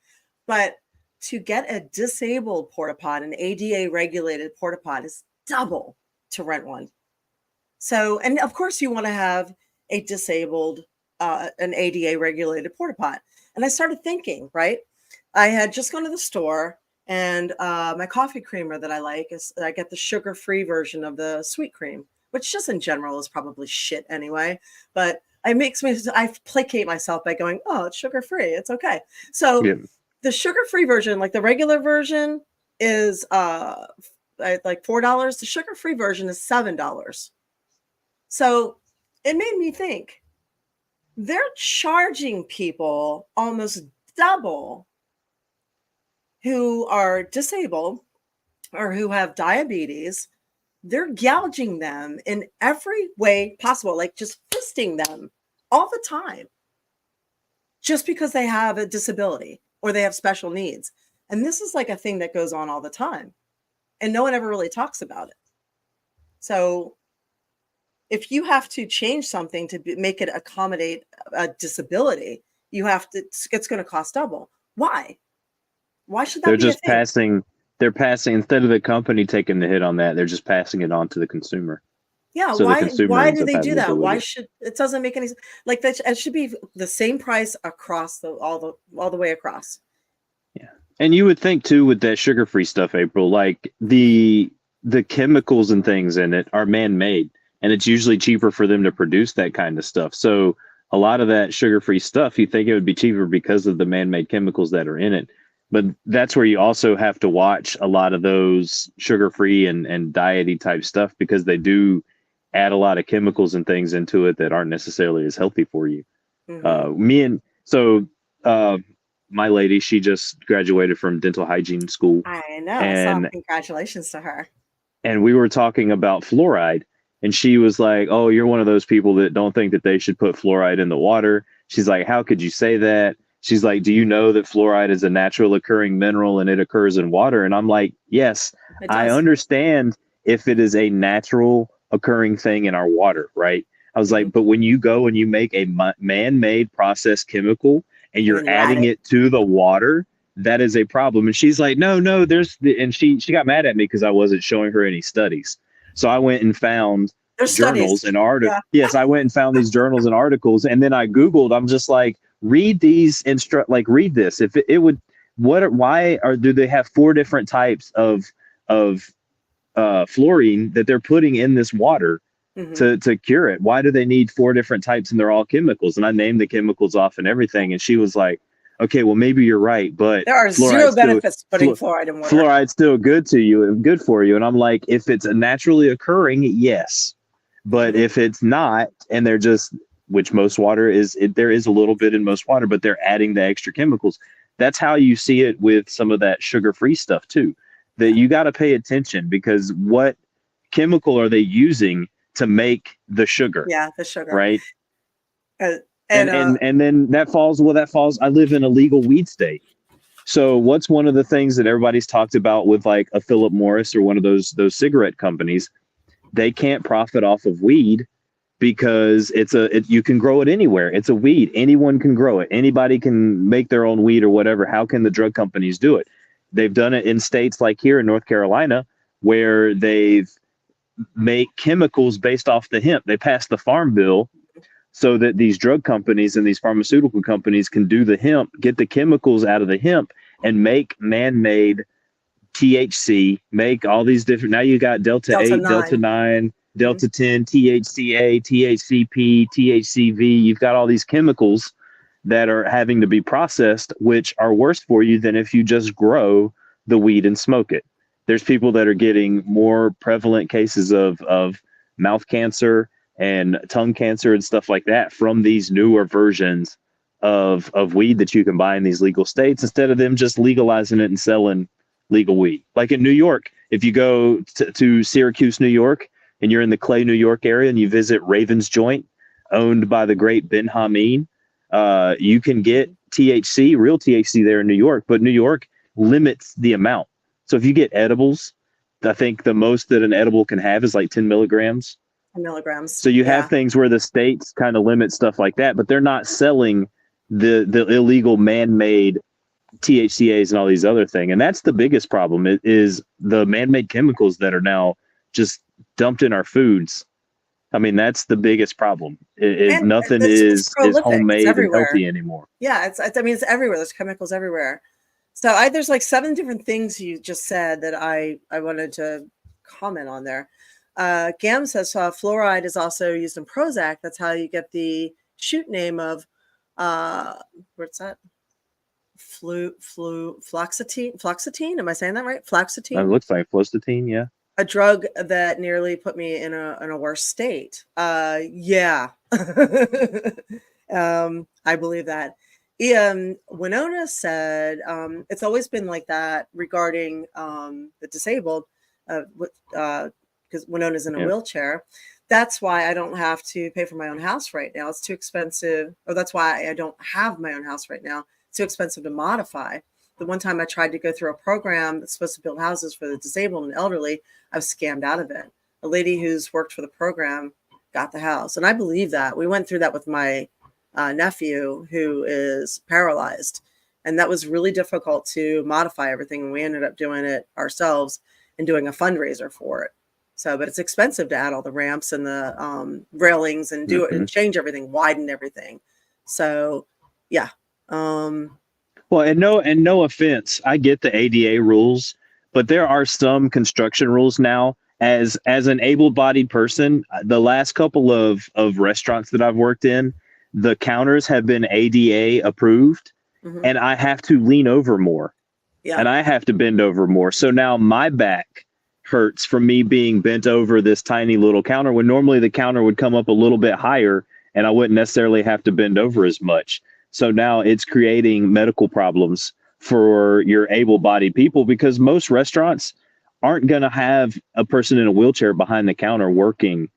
But to get a disabled porta pot, an ADA regulated porta pot, is double to rent one. So, and of course, you want to have a disabled, an ADA regulated porta pot. And I started thinking, right? I had just gone to the store, and my coffee creamer that I like is I get the sugar-free version of the sweet cream, which just in general is probably shit anyway. But I placate myself by going, oh, it's sugar-free. It's okay. So the sugar-free version, like the regular version, is like $4. The sugar-free version is $7. So it made me think they're charging people almost double who are disabled or who have diabetes. They're gouging them in every way possible, like just fisting them all the time, just because they have a disability or they have special needs. And this is like a thing that goes on all the time, and no one ever really talks about it. So if you have to change something to make it accommodate a disability, it's going to cost double. Why? Why should that be a thing? They're passing, instead of the company taking the hit on that, they're just passing it on to the consumer. Yeah. So why do they do that? Why should it doesn't make any sense? Like that, it should be the same price across all the way across. Yeah. And you would think too, with that sugar-free stuff, April, like the chemicals and things in it are man-made, and it's usually cheaper for them to produce that kind of stuff. So a lot of that sugar-free stuff, you think it would be cheaper because of the man-made chemicals that are in it. But that's where you also have to watch a lot of those sugar-free and diety type stuff, because they do add a lot of chemicals and things into it that aren't necessarily as healthy for you. My lady, she just graduated from dental hygiene school. I know. So congratulations to her. And we were talking about fluoride, and she was like, oh, you're one of those people that don't think that they should put fluoride in the water. She's like, how could you say that? She's like, do you know that fluoride is a natural occurring mineral and it occurs in water? And I'm like, yes, I understand if it is a natural occurring thing in our water, right? I was like, but when you go and you make a man-made processed chemical and And then you're you add adding it to the water, that is a problem. And she's like, no, and she got mad at me because I wasn't showing her any studies. So I went and found There's journals studies. and articles. Yeah. Yes, I went and found these journals and articles, and then I Googled. I'm just like, read these read this. If it would, do they have 4 different types of fluorine that they're putting in this water to cure it? Why do they need 4 different types and they're all chemicals? And I named the chemicals off and everything, and she was like, okay, well, maybe you're right, but There are zero benefits to putting fluoride in water. Fluoride's still good for you. And I'm like, if it's naturally occurring, yes. But if it's not, and they're just, which most water is, there is a little bit in most water, but they're adding the extra chemicals. That's how you see it with some of that sugar-free stuff too, that you got to pay attention, because what chemical are they using to make the sugar? Yeah, the sugar. Right. And then that falls. I live in a legal weed state. So what's one of the things that everybody's talked about with like a Philip Morris or one of those cigarette companies? They can't profit off of weed because you can grow it anywhere. It's a weed. Anyone can grow it. Anybody can make their own weed or whatever. How can the drug companies do it? They've done it in states like here in North Carolina, where they've make chemicals based off the hemp. They passed the farm bill so that these drug companies and these pharmaceutical companies can do the hemp, get the chemicals out of the hemp, and make man-made THC, make all these different. Now you got Delta 8, 9. Delta 9, Delta 10, THCA, THCP, THCV. You've got all these chemicals that are having to be processed, which are worse for you than if you just grow the weed and smoke it. There's people that are getting more prevalent cases of mouth cancer and tongue cancer and stuff like that from these newer versions of weed that you can buy in these legal states, instead of them just legalizing it and selling legal weed. Like in New York, if you go to Syracuse, New York, and you're in the Clay, New York area, and you visit Raven's Joint, owned by the great Ben Hameen, you can get THC, real THC there in New York, but New York limits the amount. So if you get edibles, I think the most that an edible can have is like 10 milligrams. Milligrams. So you have things where the states kind of limit stuff like that, but they're not selling the illegal man-made THCAs and all these other things. And that's the biggest problem is the man-made chemicals that are now just dumped in our foods. I mean, that's the biggest problem. Nothing is homemade and healthy anymore. Yeah, it's everywhere. There's chemicals everywhere. So there's like 7 different things you just said that I wanted to comment on there. Gam says fluoride is also used in Prozac. That's how you get the shoot name of what's that? Fluoxetine. Am I saying that right? Fluoxetine. It looks like fluoxetine. Yeah. A drug that nearly put me in a worse state. Yeah. I believe that. Winona said it's always been like that regarding the disabled. Because Winona's in a wheelchair. That's why I don't have to pay for my own house right now. It's too expensive. Or that's why I don't have my own house right now. It's too expensive to modify. The one time I tried to go through a program that's supposed to build houses for the disabled and elderly, I was scammed out of it. A lady who's worked for the program got the house. And I believe that. We went through that with my nephew who is paralyzed. And that was really difficult to modify everything. And we ended up doing it ourselves and doing a fundraiser for it. So, but it's expensive to add all the ramps and the railings and do it and change everything, widen everything. So, yeah. Well, and no offense, I get the ADA rules, but there are some construction rules now. As an able-bodied person, the last couple of restaurants that I've worked in, the counters have been ADA approved, and I have to lean over more, and I have to bend over more. So now my back hurts from me being bent over this tiny little counter, when normally the counter would come up a little bit higher and I wouldn't necessarily have to bend over as much. So now it's creating medical problems for your able-bodied people, because most restaurants aren't going to have a person in a wheelchair behind the counter working.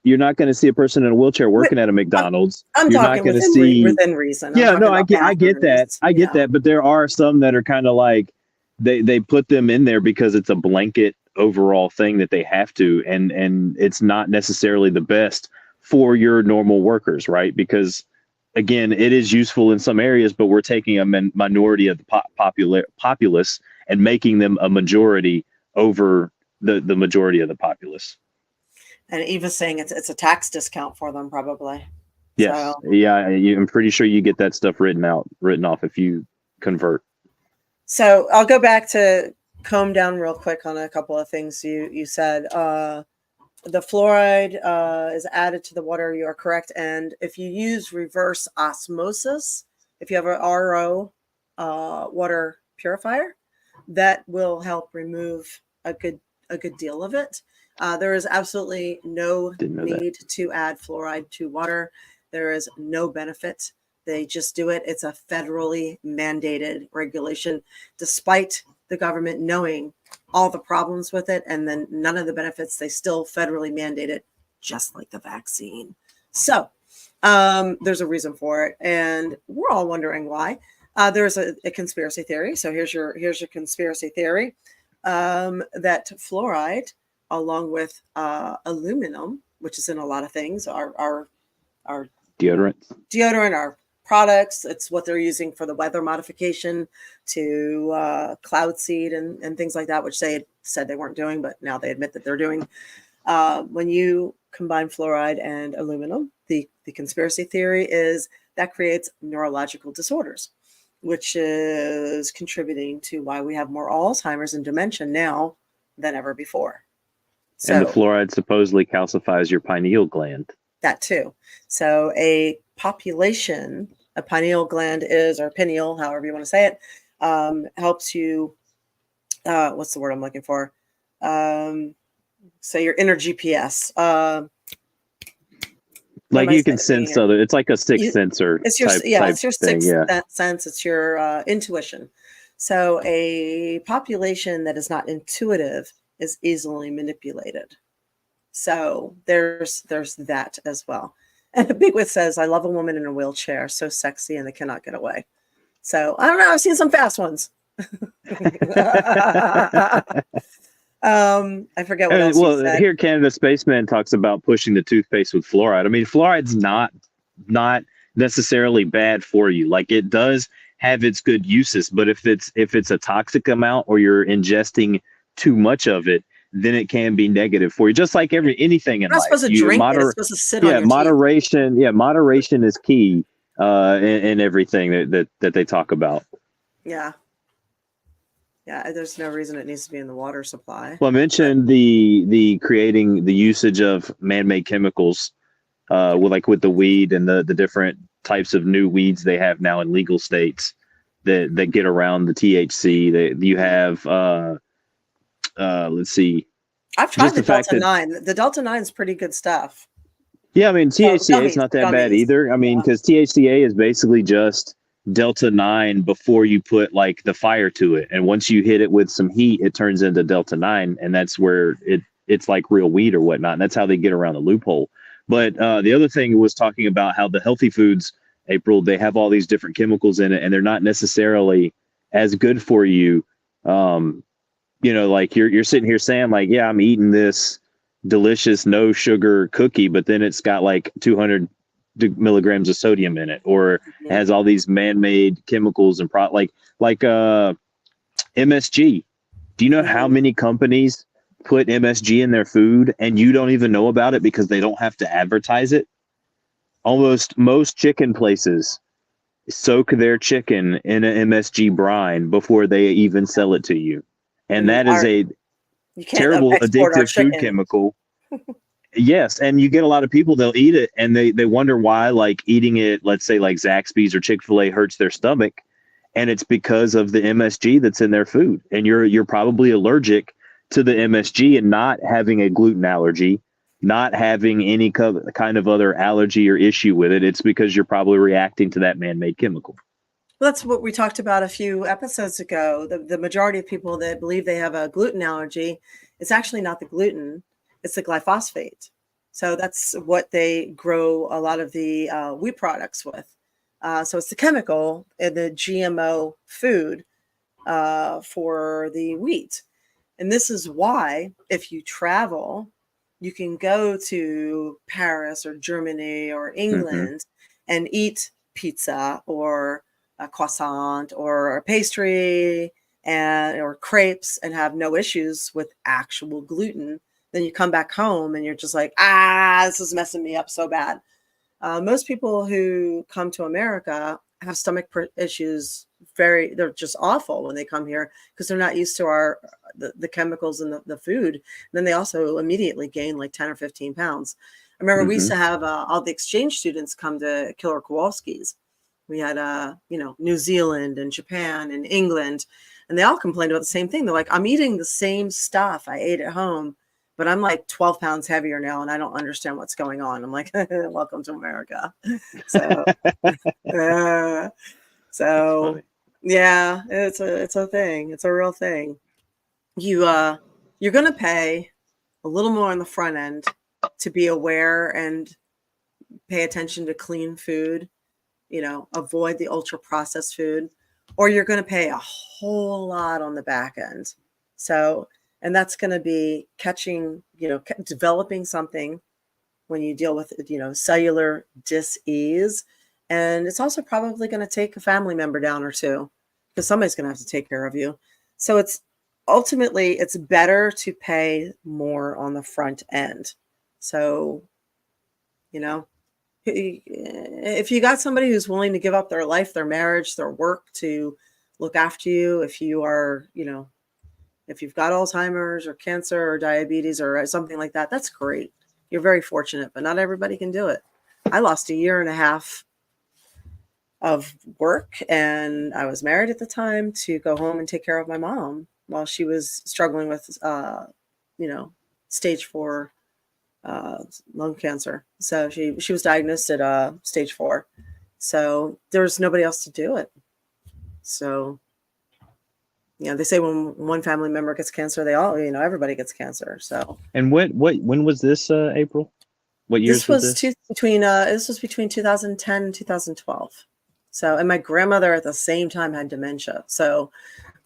You're not going to see a person in a wheelchair working at a McDonald's. I'm You're talking not going to see within reason. Yeah, no, I get that. I get that. But there are some that are kind of like, they put them in there because it's a blanket overall thing that they have to, and it's not necessarily the best for your normal workers, right? Because again, it is useful in some areas, but we're taking a minority of the populace and making them a majority over the majority of the populace. And Eva's saying it's a tax discount for them, probably. Yes. So, Yeah. I'm pretty sure you get that stuff written off if you convert. so I'll go back to comb down real quick on a couple of things you said. The fluoride is added to the water. You are correct. And if you use reverse osmosis, if you have an RO water purifier, that will help remove a good deal of it. There is absolutely no need to add fluoride to water. There is no benefit. They just do it. It's a federally mandated regulation, despite the government knowing all the problems with it, and then none of the benefits. They still federally mandate it, just like the vaccine. So there's a reason for it, and we're all wondering why. There's a conspiracy theory. So here's your conspiracy theory, that fluoride, along with aluminum, which is in a lot of things, our deodorant, our products. It's what they're using for the weather modification to cloud seed and things like that, which they had said they weren't doing, but now they admit that they're doing. When you combine fluoride and aluminum, the conspiracy theory is that creates neurological disorders, which is contributing to why we have more Alzheimer's and dementia now than ever before. So, and the fluoride supposedly calcifies your pineal gland. That too. So a pineal gland is, or pineal, however you want to say it, helps you, what's the word I'm looking for? So your inner GPS. Like you can sense other, it's like a sixth sensor. It's your, type it's your thing, sixth sense. It's your intuition. So a population that is not intuitive is easily manipulated. So there's that as well. And Bigwit says, I love a woman in a wheelchair, so sexy, and they cannot get away. So I don't know. I've seen some fast ones. I forget what else you said. Here Canada Spaceman talks about pushing the toothpaste with fluoride. I mean, fluoride's not necessarily bad for you. Like, it does have its good uses, but if it's a toxic amount or you're ingesting too much of it, then it can be negative for you. Just like anything in life. You're not supposed to drink it. It's supposed to sit on your moderation. Teeth. Yeah, moderation is key in everything that they talk about. Yeah. Yeah, there's no reason it needs to be in the water supply. Well, I mentioned the creating the usage of man-made chemicals, with the weed and the different types of new weeds they have now in legal states that get around the THC. That you have. Let's see. I've tried the Delta 9. The Delta 9 is pretty good stuff. Yeah, I mean, THCA is not that bad either. I mean, because THCA is basically just Delta 9 before you put like the fire to it, and once you hit it with some heat, it turns into Delta 9, and that's where it's like real weed or whatnot. And that's how they get around the loophole. But the other thing was talking about how the healthy foods, April, they have all these different chemicals in it, and they're not necessarily as good for you. Like you're sitting here saying like, yeah, I'm eating this delicious no sugar cookie, but then it's got like 200 milligrams of sodium in it, or it has all these man-made chemicals and like MSG. Do you know how many companies put MSG in their food and you don't even know about it because they don't have to advertise it? Almost most chicken places soak their chicken in an MSG brine before they even sell it to you. And that is a terrible addictive food chemical. Yes. And you get a lot of people, they'll eat it and they wonder why, like, eating it, let's say like Zaxby's or Chick-fil-A, hurts their stomach. And it's because of the MSG that's in their food. And you're probably allergic to the MSG and not having a gluten allergy, not having any kind of other allergy or issue with it. It's because you're probably reacting to that man-made chemical. Well, that's what we talked about a few episodes ago. The majority of people that believe they have a gluten allergy, it's actually not the gluten, it's the glyphosate. So that's what they grow a lot of the wheat products with. So it's the chemical in the GMO food for the wheat. And this is why if you travel you can go to Paris or Germany or England and eat pizza or a croissant or a pastry or crepes and have no issues with actual gluten. Then you come back home and you're just like, this is messing me up so bad. Most people who come to America have stomach issues. They're just awful when they come here because they're not used to the chemicals in the food. And then they also immediately gain like 10 or 15 pounds. I remember we used to have all the exchange students come to Killer Kowalski's. We had, New Zealand and Japan and England, and they all complained about the same thing. They're like, I'm eating the same stuff I ate at home, but I'm like 12 pounds heavier now, and I don't understand what's going on. I'm like, welcome to America. So, yeah, it's a thing. It's a real thing. You're going to pay a little more on the front end to be aware and pay attention to clean food, avoid the ultra processed food, or you're going to pay a whole lot on the back end. So, and that's going to be developing something when you deal with, cellular dis-ease. And it's also probably going to take a family member down or two because somebody's going to have to take care of you. So it's better to pay more on the front end. So, if you got somebody who's willing to give up their life, their marriage, their work to look after you, if you are, if you've got Alzheimer's or cancer or diabetes or something like that, that's great. You're very fortunate, but not everybody can do it. I lost 1.5 years of work, and I was married at the time, to go home and take care of my mom while she was struggling with, stage 4 lung cancer. So she was diagnosed at stage 4. So there's nobody else to do it. So, they say when one family member gets cancer, they all, everybody gets cancer. So. And when was this, April? What years was this? This was between 2010 and 2012. So, and my grandmother at the same time had dementia. So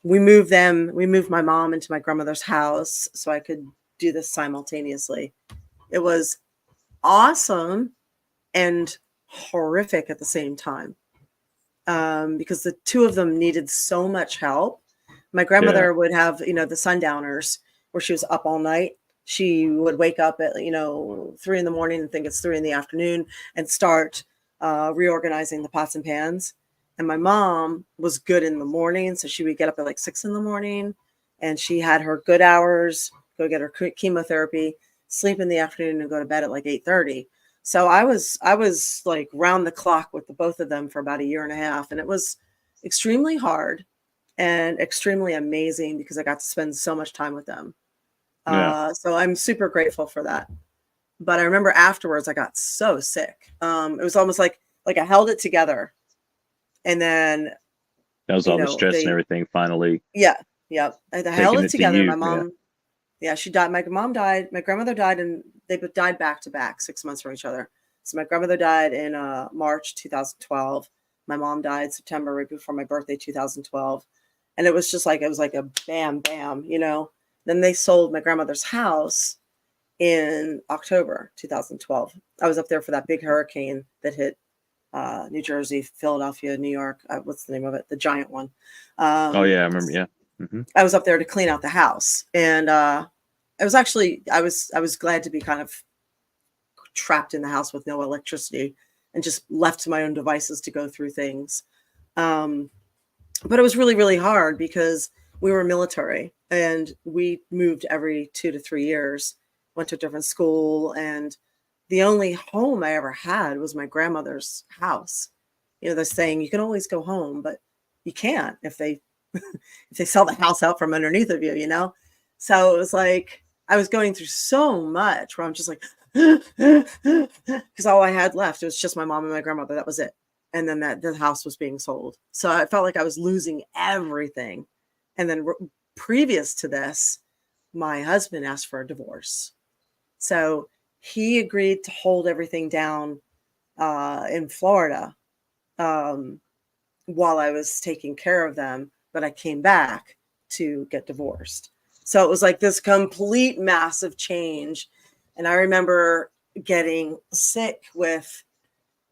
we moved my mom into my grandmother's house so I could do this simultaneously. It was awesome and horrific at the same time, because the two of them needed so much help. My grandmother would have, the sundowners where she was up all night. She would wake up at, 3 in the morning and think it's 3 in the afternoon and start reorganizing the pots and pans. And my mom was good in the morning. So she would get up at like 6 in the morning, and she had her good hours, go get her chemotherapy, sleep in the afternoon, and go to bed at like 8:30. So I was like round the clock with the both of them for about 1.5 years. And it was extremely hard and extremely amazing because I got to spend so much time with them. So I'm super grateful for that. But I remember afterwards I got so sick. It was almost like I held it together. And then that was all the stress and everything finally. Yeah. I held it together. You, my mom, she died. My mom died. My grandmother died, and they died back to back, 6 months from each other. So my grandmother died in March 2012. My mom died September, right before my birthday, 2012. And it was like a bam, bam, Then they sold my grandmother's house in October 2012. I was up there for that big hurricane that hit New Jersey, Philadelphia, New York. What's the name of it? The giant one. I remember. Yeah. Mm-hmm. I was up there to clean out the house, and I was glad to be kind of trapped in the house with no electricity and just left to my own devices to go through things. But it was really, really hard because we were military and we moved every 2 to 3 years, went to a different school. And the only home I ever had was my grandmother's house. They're saying you can always go home, but you can't if they sell the house out from underneath of you, So it was like, I was going through so much where I'm just like, because all I had left, it was just my mom and my grandmother. That was it. And then the house was being sold. So I felt like I was losing everything. And then previous to this, my husband asked for a divorce. So he agreed to hold everything down in Florida while I was taking care of them. But I came back to get divorced. So it was like this complete massive change. And I remember getting sick with,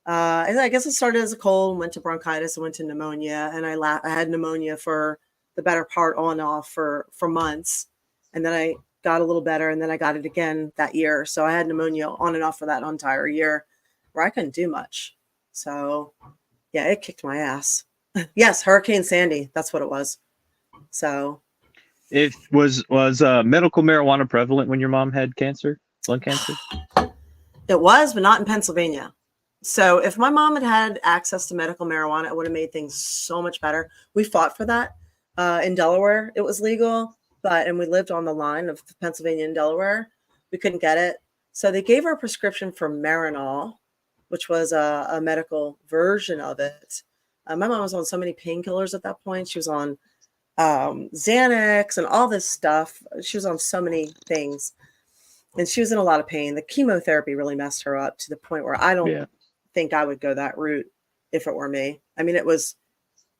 I guess it started as a cold, went to bronchitis, and went to pneumonia. And I had pneumonia for the better part on and off for months. And then I got a little better, and then I got it again that year. So I had pneumonia on and off for that entire year where I couldn't do much. So yeah, it kicked my ass. Yes, Hurricane Sandy. That's what it was. So It was medical marijuana prevalent when your mom had cancer, lung cancer? it was, but not in Pennsylvania. So if my mom had had access to medical marijuana, it would have made things so much better. We fought for that. In Delaware, it was legal, and we lived on the line of Pennsylvania and Delaware. We couldn't get it. So they gave her a prescription for Marinol, which was a medical version of it. My mom was on so many painkillers at that point. She was on Xanax and all this stuff. She was on so many things, and she was in a lot of pain. The chemotherapy really messed her up to the point where I don't think I would go that route if it were me. I mean, it was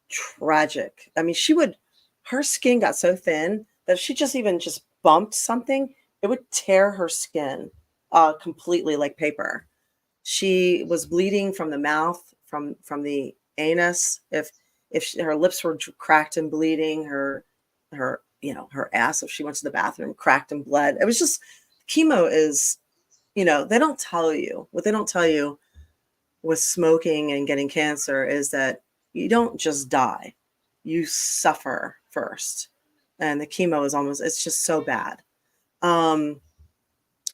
tragic. I mean, her skin got so thin that if she just bumped something, it would tear her skin completely like paper. She was bleeding from the mouth, from the anus. If her lips were cracked and bleeding, her ass, if she went to the bathroom, cracked and bled. It was just, chemo is, they don't tell you. What they don't tell you with smoking and getting cancer is that you don't just die. You suffer first. And the chemo is it's just so bad.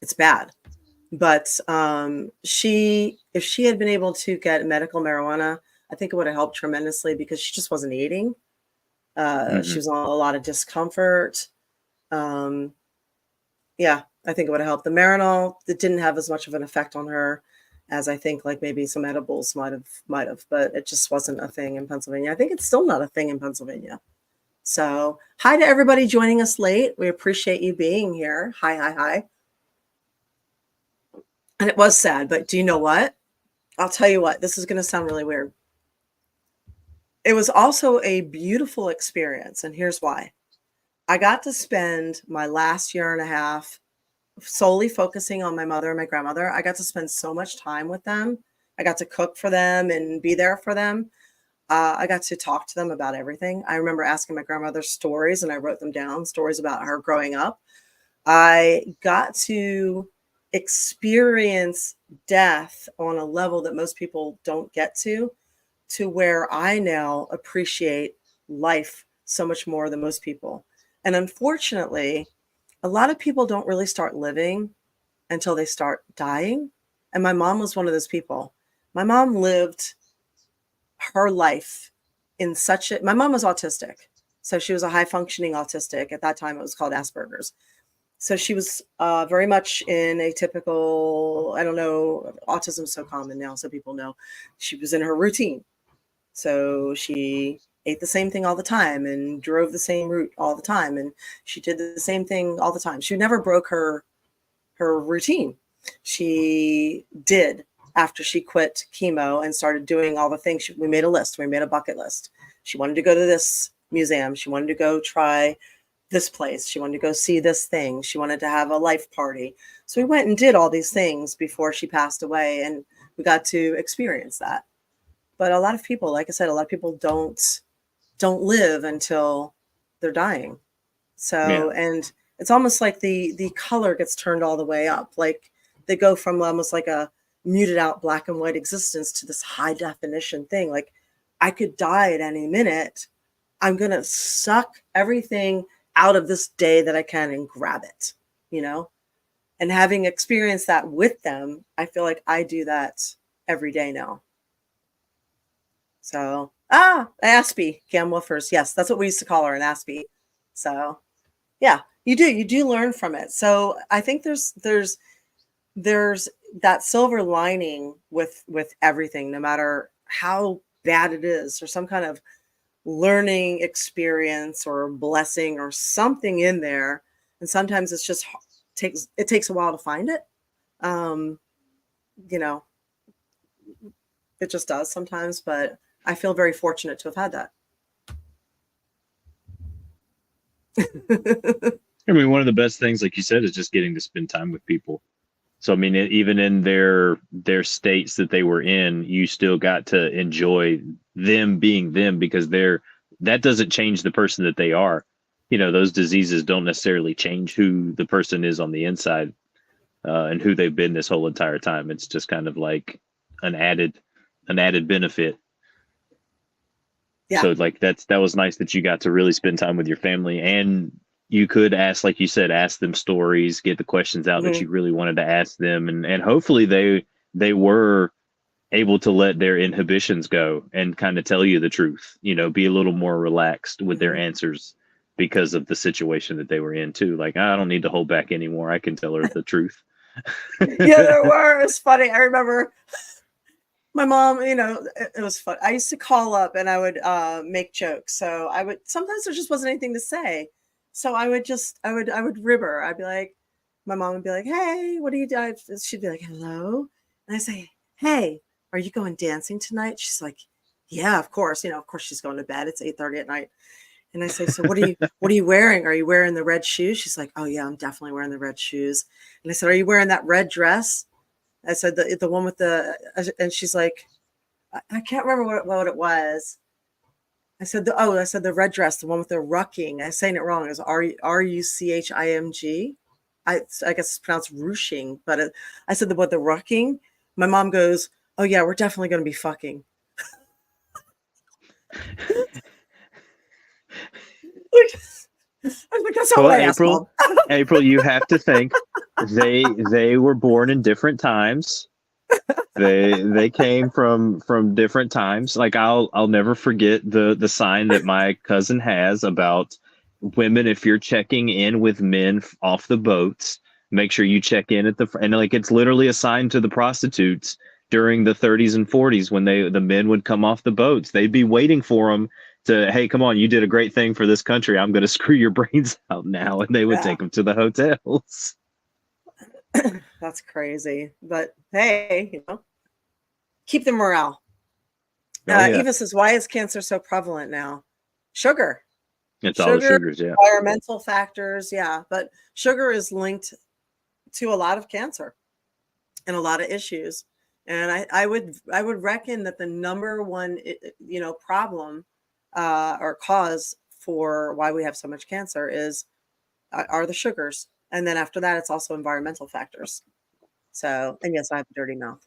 It's bad. But if she had been able to get medical marijuana, I think it would have helped tremendously because she just wasn't eating. She was on a lot of discomfort. Yeah, I think it would have helped. The Marinol, it didn't have as much of an effect on her as I think like maybe some edibles might have, but it just wasn't a thing in Pennsylvania. I think it's still not a thing in Pennsylvania. So hi to everybody joining us late. We appreciate you being here. Hi. And it was sad, but do you know what? I'll tell you what, this is going to sound really weird. It was also a beautiful experience, and here's why. I got to spend my last year and a half solely focusing on my mother and my grandmother. I got to spend so much time with them. I got to cook for them and be there for them. I got to talk to them about everything. I remember asking my grandmother stories, and I wrote them down, stories about her growing up. I got to experience death on a level that most people don't get to where I now appreciate life so much more than most people. And unfortunately, a lot of people don't really start living until they start dying. And my mom was one of those people. My mom lived her life in my mom was autistic. So she was a high functioning autistic. At that time, it was called Asperger's. So she was very much in a typical, I don't know, autism is so common now, so people know. She was in her routine. So she ate the same thing all the time and drove the same route all the time. And she did the same thing all the time. She never broke her routine. She did after she quit chemo and started doing all the things. We made a list. We made a bucket list. She wanted to go to this museum. She wanted to go try this place. She wanted to go see this thing. She wanted to have a life party. So we went and did all these things before she passed away, and we got to experience that. But a lot of people, like I said, a lot of people don't live until they're dying. So, and it's almost like the color gets turned all the way up. Like they go from almost like a muted out black and white existence to this high definition thing. Like I could die at any minute. I'm going to suck everything out of this day that I can and grab it, and having experienced that with them, I feel like I do that every day now. So, Aspie, Cam Woofers. Yes, that's what we used to call her, an Aspie. So, yeah, you do learn from it. So I think there's that silver lining with everything, no matter how bad it is, or some kind of learning experience or blessing or something in there. And sometimes it's just it takes a while to find it. It just does sometimes, but I feel very fortunate to have had that. I mean, one of the best things, like you said, is just getting to spend time with people. So I mean, even in their states that they were in, you still got to enjoy them being them because that doesn't change the person that they are. You know, those diseases don't necessarily change who the person is on the inside, and who they've been this whole entire time. It's just kind of like an added benefit. Yeah. So like that was nice that you got to really spend time with your family, and you could ask, like you said, ask them stories, get the questions out that Mhm. you really wanted to ask them, and hopefully they were able to let their inhibitions go and kind of tell you the truth, you know, be a little more relaxed with their Mhm. answers because of the situation that they were in too. Like, I don't need to hold back anymore. I can tell her the truth. Yeah, there were. It's funny. I remember my mom, it was fun. I used to call up and I would make jokes. So I would sometimes there just wasn't anything to say. So I would rib her. I'd be like, my mom would be like, "Hey, what are you doing?" She'd be like, "Hello," and I say, "Hey, are you going dancing tonight?" She's like, "Yeah, of course." Of course she's going to bed. It's 8:30 at night, and I say, "So what are you wearing? Are you wearing the red shoes?" She's like, "Oh yeah, I'm definitely wearing the red shoes." And I said, "Are you wearing that red dress?" I said the one with and she's like, I can't remember what it was. I said the red dress, the one with the rucking. I'm saying it wrong. Is Ruching? I guess it's pronounced ruching, but I said the rucking. My mom goes, "Oh yeah, we're definitely going to be fucking." I was like, "That's not Well, what I asked, mom." April, you have to think they were born in different times. They came from different times. Like I'll never forget the sign that my cousin has about women. If you're checking in with men off the boats, make sure you check in at and like it's literally a sign to the prostitutes during the 30s and 40s when the men would come off the boats. They'd be waiting for them to, hey, come on, you did a great thing for this country. I'm going to screw your brains out now, and they would Yeah, take them to the hotels. that's crazy. But hey, keep the morale. Oh yeah, Eva says, "Why is cancer so prevalent now?" Sugar. it's all the Sugar, sugars. Yeah. environmental factors, yeah, but sugar is linked to a lot of cancer and a lot of issues. And I would reckon that the number one problem or cause for why we have so much cancer are the sugars, and then after that, it's also environmental factors. So, and yes, I have a dirty mouth.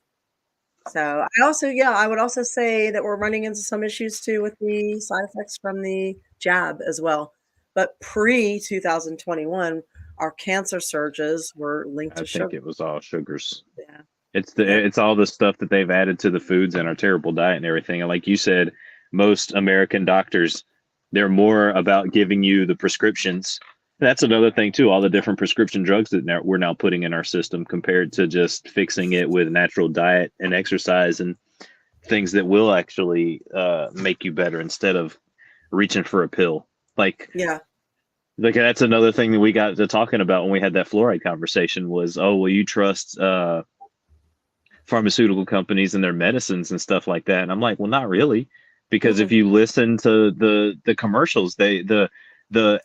So I would also say that we're running into some issues too with the side effects from the jab as well. But pre 2021, our cancer surges were linked I to think sugar. it was all sugars. Yeah. Yep. It's all the stuff that they've added to the foods and our terrible diet and everything. And like you said, most American doctors, they're more about giving you the prescriptions. That's another thing too. All the different prescription drugs that we're now putting in our system compared to just fixing it with natural diet and exercise and things that will actually make you better instead of reaching for a pill. Yeah. Like that's another thing that we got to talking about when we had that fluoride conversation was, oh, well, you trust pharmaceutical companies and their medicines and stuff like that. And I'm like, well, not really, because if Mm-mm. you listen to the commercials, the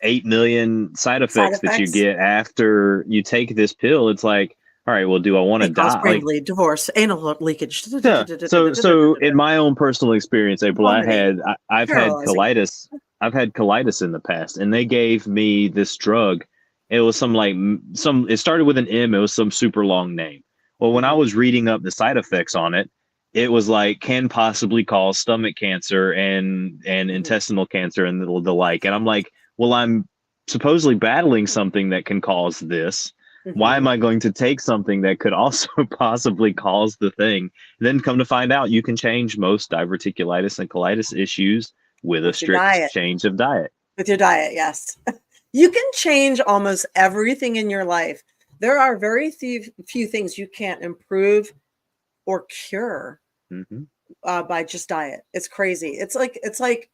8 million side Side effects that you effects. get after you take this pill, it's like, all right, well, do I want to May cause die? brain Like, bleed, divorce, anal leakage. yeah. So in my own personal experience, April, Vomiting, I've had paralyzing. colitis. I've had colitis in the past, and they gave me this drug. It was it started with an M. It was some super long name. Well, when I Mhm. was reading up the side effects on it, it was like can possibly cause stomach cancer and Mhm. intestinal cancer and the like. And I'm like, well, I'm supposedly battling something that can cause this. Why am Mhm. I going to take something that could also possibly cause the thing? Then come to find out, you can change most diverticulitis and colitis issues with a With your strict diet. change of diet. With your diet, yes. You can change almost everything in your life. There are very few things you can't improve or cure Hmm. by just diet. It's crazy. It's like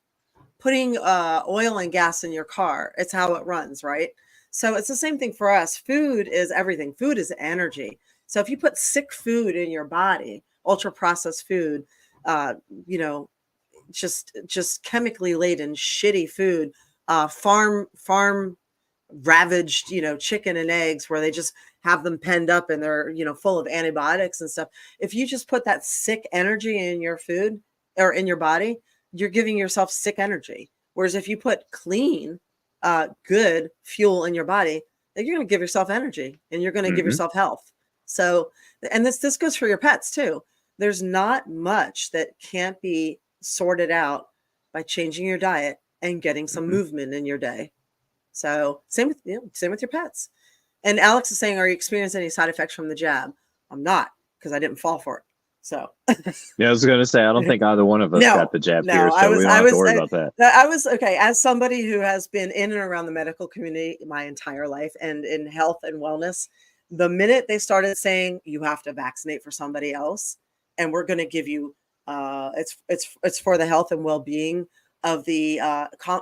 putting oil and gas in your car. It's how it runs, right? So it's the same thing for us. Food is everything. Food is energy. So if you put sick food in your body, ultra processed food, uh, you know, just chemically laden, shitty food, farm ravaged, chicken and eggs where they just have them penned up and they're, full of antibiotics and stuff. If you just put that sick energy in your food or in your body, you're giving yourself sick energy. Whereas if you put clean, good fuel in your body, then you're going to give yourself energy and you're going to give yourself health. So, and this goes for your pets too. There's not much that can't be sorted out by changing your diet and getting some movement in your day. So same with your pets. And Alex is saying, are you experiencing any side effects from the jab? I'm not, because I didn't fall for it. So Yeah, I was going to say, I don't think either one of us got the jab here, so we don't have to worry about that. I was okay. As somebody who has been in and around the medical community my entire life and in health and wellness, the minute they started saying you have to vaccinate for somebody else, and we're going to give you, it's for the health and well-being of the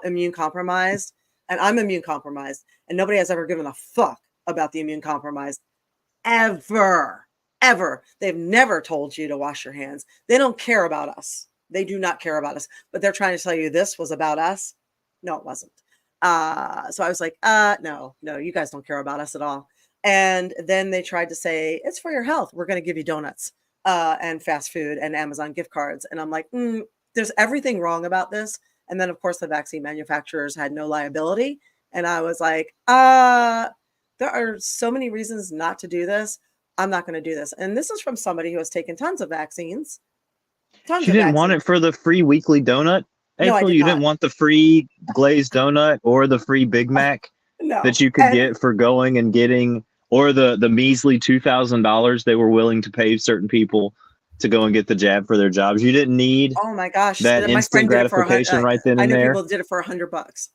immune compromised, and I'm immune compromised, and nobody has ever given a fuck about the immune compromised ever. They've never told you to wash your hands. They don't care about us. They do not care about us, but they're trying to tell you this was about us. No, it wasn't. So I was like, no, you guys don't care about us at all. And then they tried to say, it's for your health. We're going to give you donuts and fast food and Amazon gift cards. And I'm like, there's everything wrong about this. And then, of course, the vaccine manufacturers had no liability. And I was like, there are so many reasons not to do this. I'm not going to do this. And this is from somebody who has taken tons of vaccines. You didn't want it for the free weekly donut? No, April, you didn't want the free glazed donut or the free Big Mac that you could get for going and getting, or the measly $2,000 they were willing to pay certain people to go and get the jab for their jobs. You didn't need that instant gratification right then and there. I knew people did it for $100.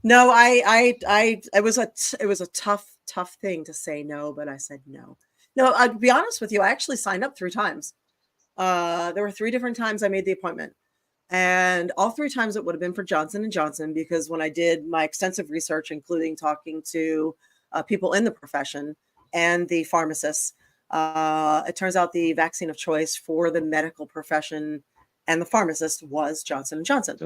No, it was a tough thing to say no, but I said no. No, I'll be honest with you. I actually signed up 3 times. There were 3 different times I made the appointment, and all 3 times it would have been for Johnson & Johnson, because when I did my extensive research, including talking to people in the profession and the pharmacists, it turns out the vaccine of choice for the medical profession and the pharmacist was Johnson & Johnson.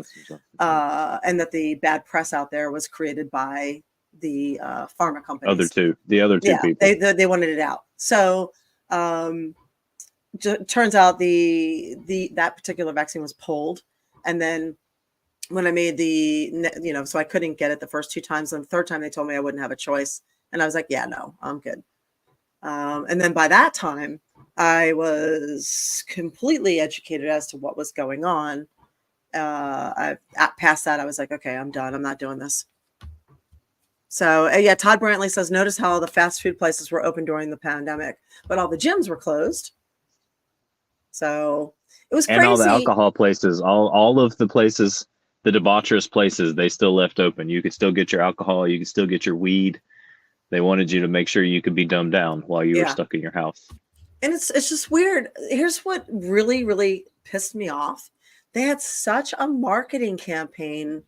And that the bad press out there was created by the pharma companies. The other two people. They wanted it out. So turns out that particular vaccine was pulled. And then when I made so I couldn't get it the first 2 times. And the 3rd time they told me I wouldn't have a choice. And I was like, yeah, no, I'm good. And then by that time, I was completely educated as to what was going on. Past that, I was like, okay, I'm done. I'm not doing this. So Todd Brantley says, notice how the fast food places were open during the pandemic, but all the gyms were closed. So it was crazy. And all the alcohol places, all of the places, the debaucherous places, they still left open. You could still get your alcohol. You could still get your weed. They wanted you to make sure you could be dumbed down while you were stuck in your house. And it's just weird. Here's what really, really pissed me off. They had such a marketing campaign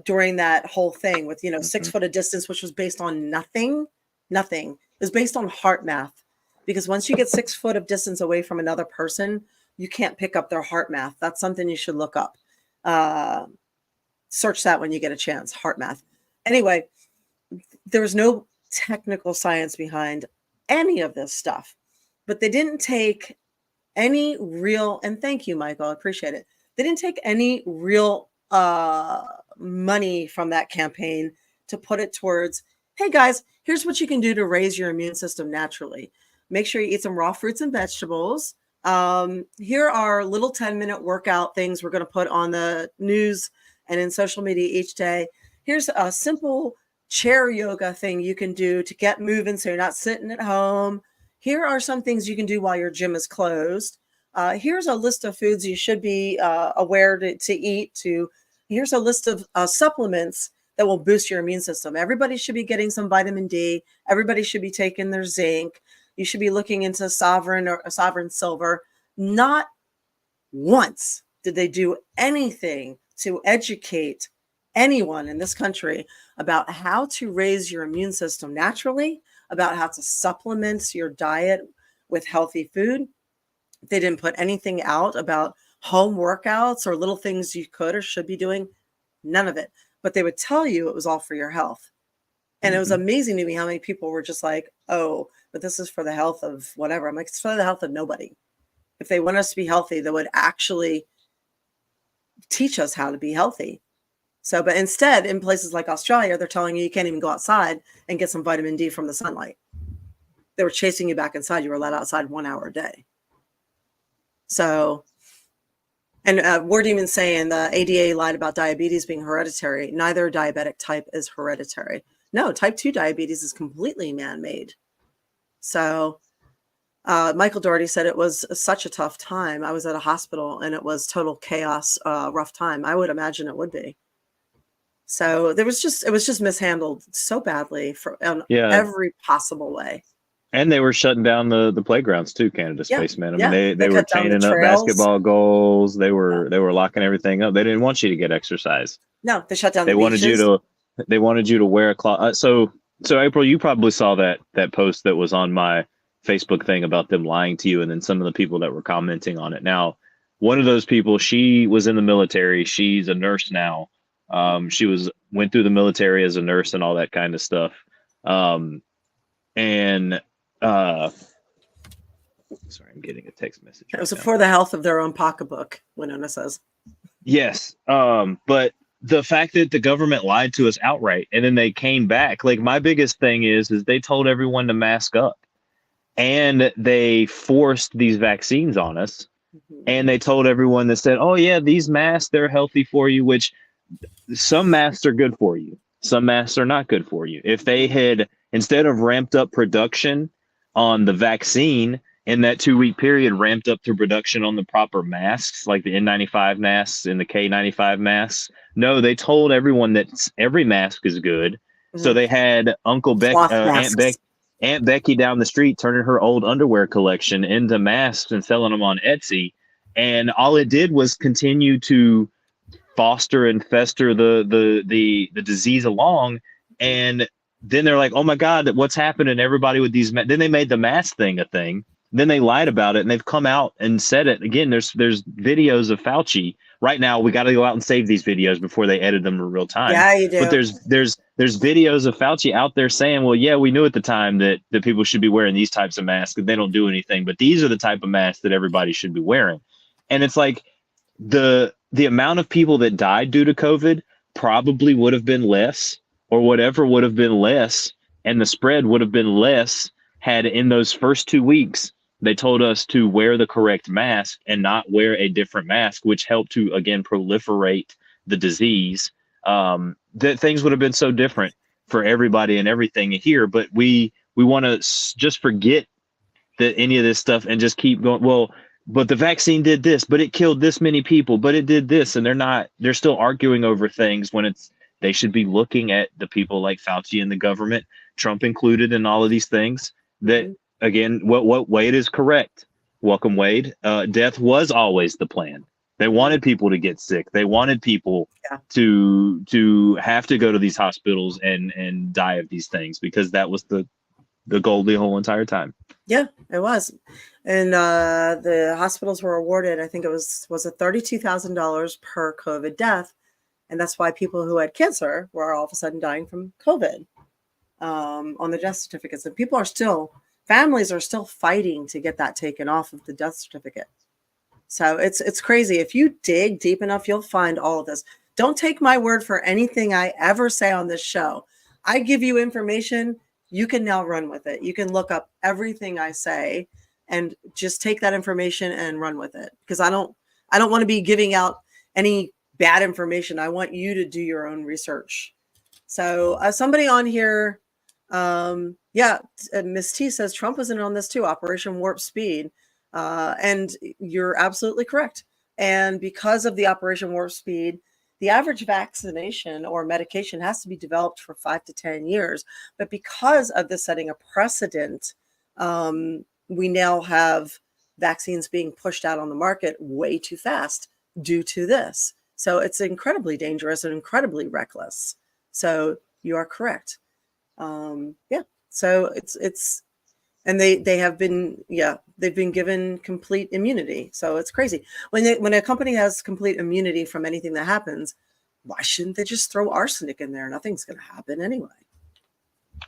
during that whole thing with, 6 foot of distance, which was based on nothing. It was based on heart math, because once you get 6 foot of distance away from another person, you can't pick up their heart math. That's something you should look up. Search that when you get a chance, heart math. Anyway, there was no technical science behind any of this stuff. But they didn't take any real, and thank you, Michael, I appreciate it. They didn't take any real money from that campaign to put it towards, hey guys, here's what you can do to raise your immune system naturally. Make sure you eat some raw fruits and vegetables. Here are little 10-minute workout things we're going to put on the news and in social media each day. Here's a simple chair yoga thing you can do to get moving so you're not sitting at home. Here are some things you can do while your gym is closed. Here's a list of foods you should be aware to eat. Here's a list of supplements that will boost your immune system. Everybody should be getting some vitamin D. Everybody should be taking their zinc. You should be looking into Sovereign or Sovereign Silver. Not once did they do anything to educate anyone in this country about how to raise your immune system naturally, about how to supplement your diet with healthy food. They didn't put anything out about home workouts or little things you could or should be doing. None of it. But they would tell you it was all for your health. And it was amazing to me how many people were just like, oh, but this is for the health of whatever. I'm like, it's for the health of nobody. If they want us to be healthy, they would actually teach us how to be healthy. So, but instead, in places like Australia, they're telling you can't even go outside and get some vitamin D from the sunlight. They were chasing you back inside. You were allowed outside 1 hour a day. So, and we're even saying the ADA lied about diabetes being hereditary. Neither diabetic type is hereditary. No, type 2 diabetes is completely man-made. So Michael Doherty said it was such a tough time. I was at a hospital and it was total chaos, rough time. I would imagine it would be. So it was just mishandled so badly in every possible way. And they were shutting down the playgrounds too, Canada Spaceman. I mean, they were chaining up basketball goals. They were locking everything up. They didn't want you to get exercise. No, they shut down the beaches. They wanted you to wear a cloth. So April, you probably saw that post that was on my Facebook thing about them lying to you, and then some of the people that were commenting on it. Now, one of those people, she was in the military. She's a nurse now. She went through the military as a nurse and all that kind of stuff. Sorry, I'm getting a text message. It was for the health of their own pocketbook, Winona says. Yes. But the fact that the government lied to us outright and then they came back, like my biggest thing is they told everyone to mask up and they forced these vaccines on us. Mm-hmm. And they told everyone that said, oh yeah, these masks, they're healthy for you, which some masks are good for you. Some masks are not good for you. If they had, instead of ramped up production on the vaccine in that 2-week period, ramped up to production on the proper masks, like the N95 masks and the K95 masks. No, they told everyone that every mask is good. Mm-hmm. So they had Aunt Becky down the street turning her old underwear collection into masks and selling them on Etsy. And all it did was continue to foster and fester the disease along. And then they're like, oh my God, what's happening? Everybody with these, then they made the mask thing a thing. Then they lied about it and they've come out and said it again. There's videos of Fauci right now. We got to go out and save these videos before they edit them in real time. Yeah, you do. But there's videos of Fauci out there saying, well, yeah, we knew at the time that people should be wearing these types of masks and they don't do anything, but these are the type of masks that everybody should be wearing. And it's like the amount of people that died due to COVID probably would have been less, or whatever would have been less, and the spread would have been less had in those first 2 weeks they told us to wear the correct mask and not wear a different mask, which helped to, again, proliferate the disease. That things would have been so different for everybody and everything here. But we want to just forget that any of this stuff and just keep going. Well, but the vaccine did this, but it killed this many people, but it did this. And they're still arguing over things when they should be looking at the people like Fauci and the government, Trump included in all of these things that, again, what Wade is correct. Welcome, Wade. Death was always the plan. They wanted people to get sick. They wanted people to have to go to these hospitals and die of these things, because that was the goal the whole entire time. Yeah, it was. And the hospitals were awarded, I think it was it $32,000 per COVID death. And that's why people who had cancer were all of a sudden dying from COVID on the death certificates. And families are still fighting to get that taken off of the death certificate. So it's crazy. If you dig deep enough, you'll find all of this. Don't take my word for anything I ever say on this show. I give you information. You can now run with it. You can look up everything I say and just take that information and run with it. Because I don't want to be giving out any bad information. I want you to do your own research. So somebody on here, Miss T says Trump was in on this too, Operation Warp Speed. And you're absolutely correct. And because of the Operation Warp Speed, the average vaccination or medication has to be developed for 5 to 10 years. But because of this setting a precedent, we now have vaccines being pushed out on the market way too fast due to this. So it's incredibly dangerous and incredibly reckless. So you are correct. So it's and they have been, they've been given complete immunity. So it's crazy. When a company has complete immunity from anything that happens, why shouldn't they just throw arsenic in there? Nothing's going to happen anyway.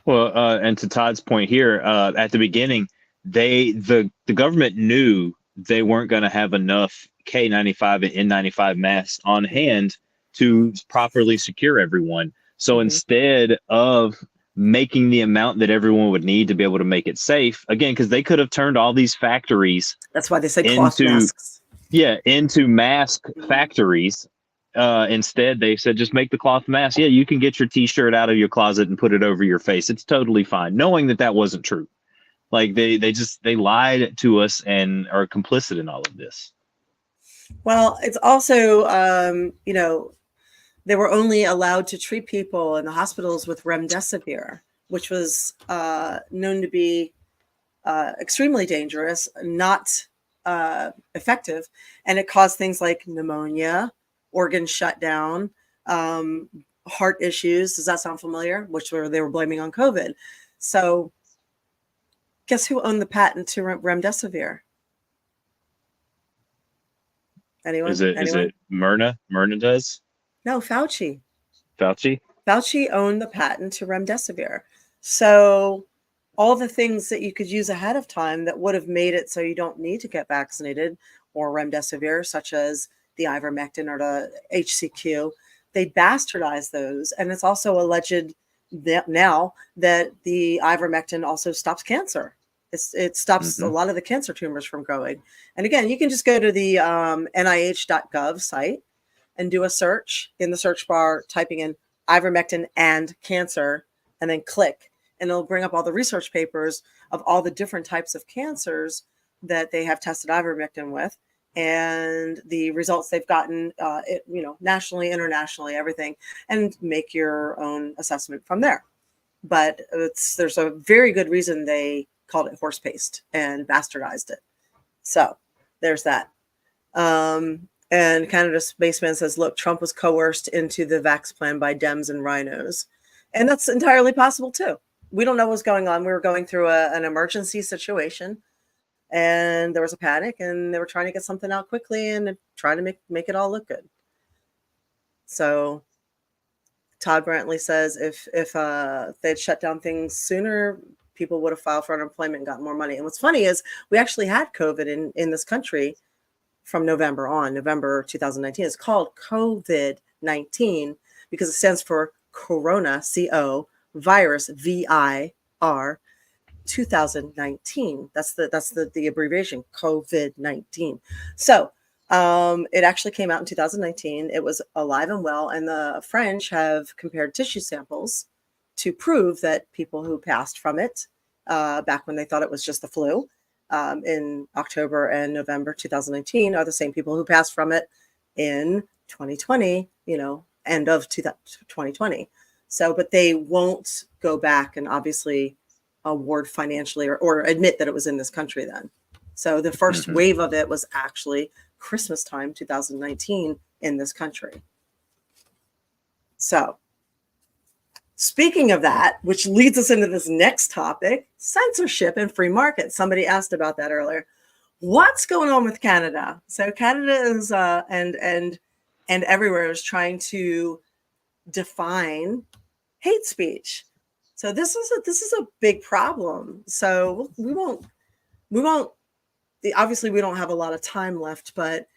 Well, and to Todd's point here, at the beginning, the government knew they weren't going to have enough K95 and N95 masks on hand to properly secure everyone. So Mhm. instead of making the amount that everyone would need to be able to make it safe, again, because they could have turned all these factories That's why they say cloth into masks. into mask Mhm. factories. Instead, they said just make the cloth mask. Yeah, you can get your T-shirt out of your closet and put it over your face. It's totally fine, knowing that that wasn't true. Like they lied to us and are complicit in all of this. Well, it's also, they were only allowed to treat people in the hospitals with remdesivir, which was known to be extremely dangerous, not effective, and it caused things like pneumonia, organ shutdown, um, heart issues. Does that sound familiar? Which they were blaming on COVID. So, guess who owned the patent to remdesivir? Is Anyone? it Anyone? Myrna? Myrna does No, Fauci. Fauci? Fauci owned the patent to remdesivir. So all the things that you could use ahead of time that would have made it so you don't need to get vaccinated or remdesivir, such as the ivermectin or the HCQ, they bastardized those. And it's also alleged that now that the ivermectin also stops cancer. It stops a Hmm. lot of the cancer tumors from growing. And again, you can just go to the NIH.gov site and do a search in the search bar, typing in ivermectin and cancer, and then click. And it'll bring up all the research papers of all the different types of cancers that they have tested ivermectin with and the results they've gotten, nationally, internationally, everything, and make your own assessment from there. But there's a very good reason they called it horse paste and bastardized it. So there's that. And Canada Spaceman says, look, Trump was coerced into the vax plan by Dems and rhinos. And that's entirely possible too. We don't know what's going on. We were going through an emergency situation and there was a panic and they were trying to get something out quickly and trying to make it all look good. So Todd Brantley says if they'd shut down things sooner, people would have filed for unemployment and gotten more money. And what's funny is we actually had COVID in this country from November 2019. It's called COVID-19 because it stands for Corona, CO, virus, VIR, 2019. That's the abbreviation, COVID-19. So it actually came out in 2019. It was alive and well, and the French have compared tissue samples to prove that people who passed from it back when they thought it was just the flu in October and November 2019 are the same people who passed from it in 2020, end of 2020. So, but they won't go back and obviously award financially or admit that it was in this country then. So the first wave of it was actually Christmas time, 2019 in this country. So speaking of that, which leads us into this next topic, censorship and free market. Somebody asked about that earlier. What's going on with Canada? So Canada is and everywhere is trying to define hate speech. So this is a big problem. So we won't obviously we don't have a lot of time left, but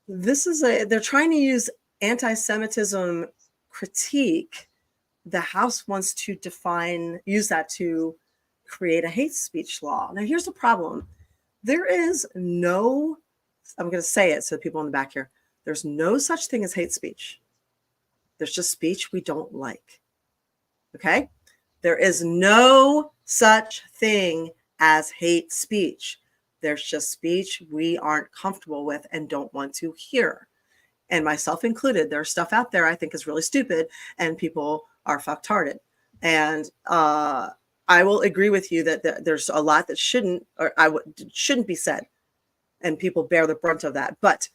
they're trying to use anti-Semitism critique. The House wants to use that to create a hate speech law. Now, here's the problem. There is no, I'm going to say it so people in the back here, there's no such thing as hate speech. There's just speech we don't like. Okay? There is no such thing as hate speech. There's just speech we aren't comfortable with and don't want to hear. And myself included, there's stuff out there I think is really stupid and people are fucktarded. And I will agree with you that there's a lot that shouldn't be said. And people bear the brunt of that. But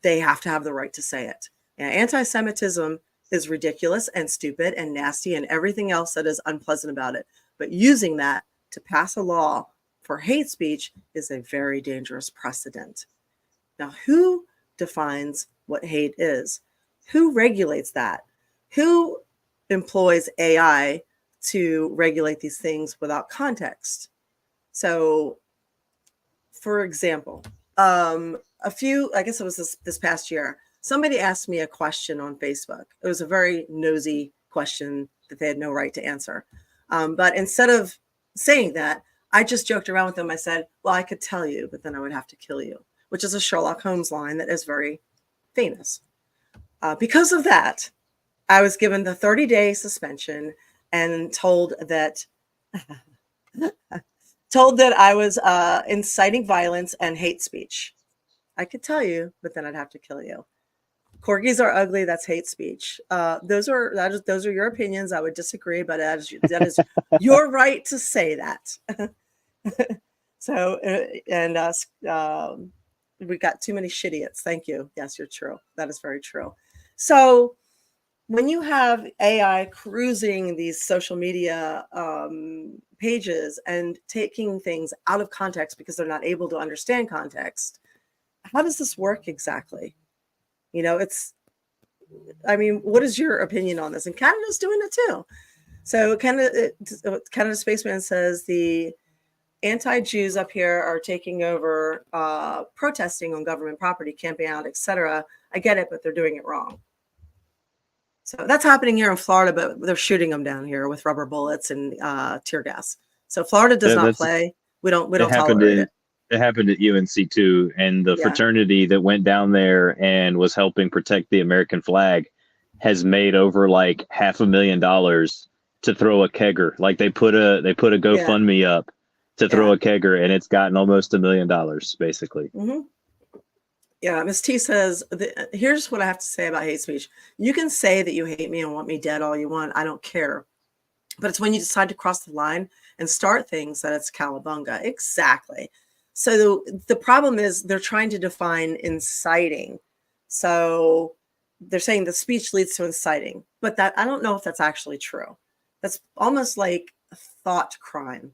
they have to have the right to say it. And anti-Semitism is ridiculous and stupid and nasty and everything else that is unpleasant about it. But using that to pass a law for hate speech is a very dangerous precedent. Now, who defines what hate is? Who regulates that? Who employs AI to regulate these things without context. So, for example, I guess it was this past year, somebody asked me a question on Facebook. It was a very nosy question that they had no right to answer. But instead of saying that, I just joked around with them. I said, well, I could tell you, but then I would have to kill you, which is a Sherlock Holmes line that is very famous. Because of that, I was given the 30-day suspension and told that I was inciting violence and hate speech. I could tell you, but then I'd have to kill you. Corgis are ugly. That's hate speech. Those are your opinions. I would disagree, but that is your right to say that. So, we got too many shitiots. Thank you. Yes, you're true. That is very true. So when you have AI cruising these social media pages and taking things out of context because they're not able to understand context, how does this work exactly? What is your opinion on this? And Canada's doing it too. So Canada Spaceman says the anti-Jews up here are taking over, protesting on government property, camping out, etc. I get it, but they're doing it wrong. So that's happening here in Florida, but they're shooting them down here with rubber bullets and tear gas. So Florida does not play. We don't tolerate it. It happened at UNC too, and the fraternity that went down there and was helping protect the American flag has made over like $500,000 to throw a kegger. Like they put a GoFundMe up to throw a kegger, and it's gotten almost $1 million basically. Mm-hmm. Yeah, Miss T says, here's what I have to say about hate speech. You can say that you hate me and want me dead all you want. I don't care. But it's when you decide to cross the line and start things that it's cowabunga. Exactly. So the problem is they're trying to define inciting. So they're saying the speech leads to inciting. But that I don't know if that's actually true. That's almost like a thought crime.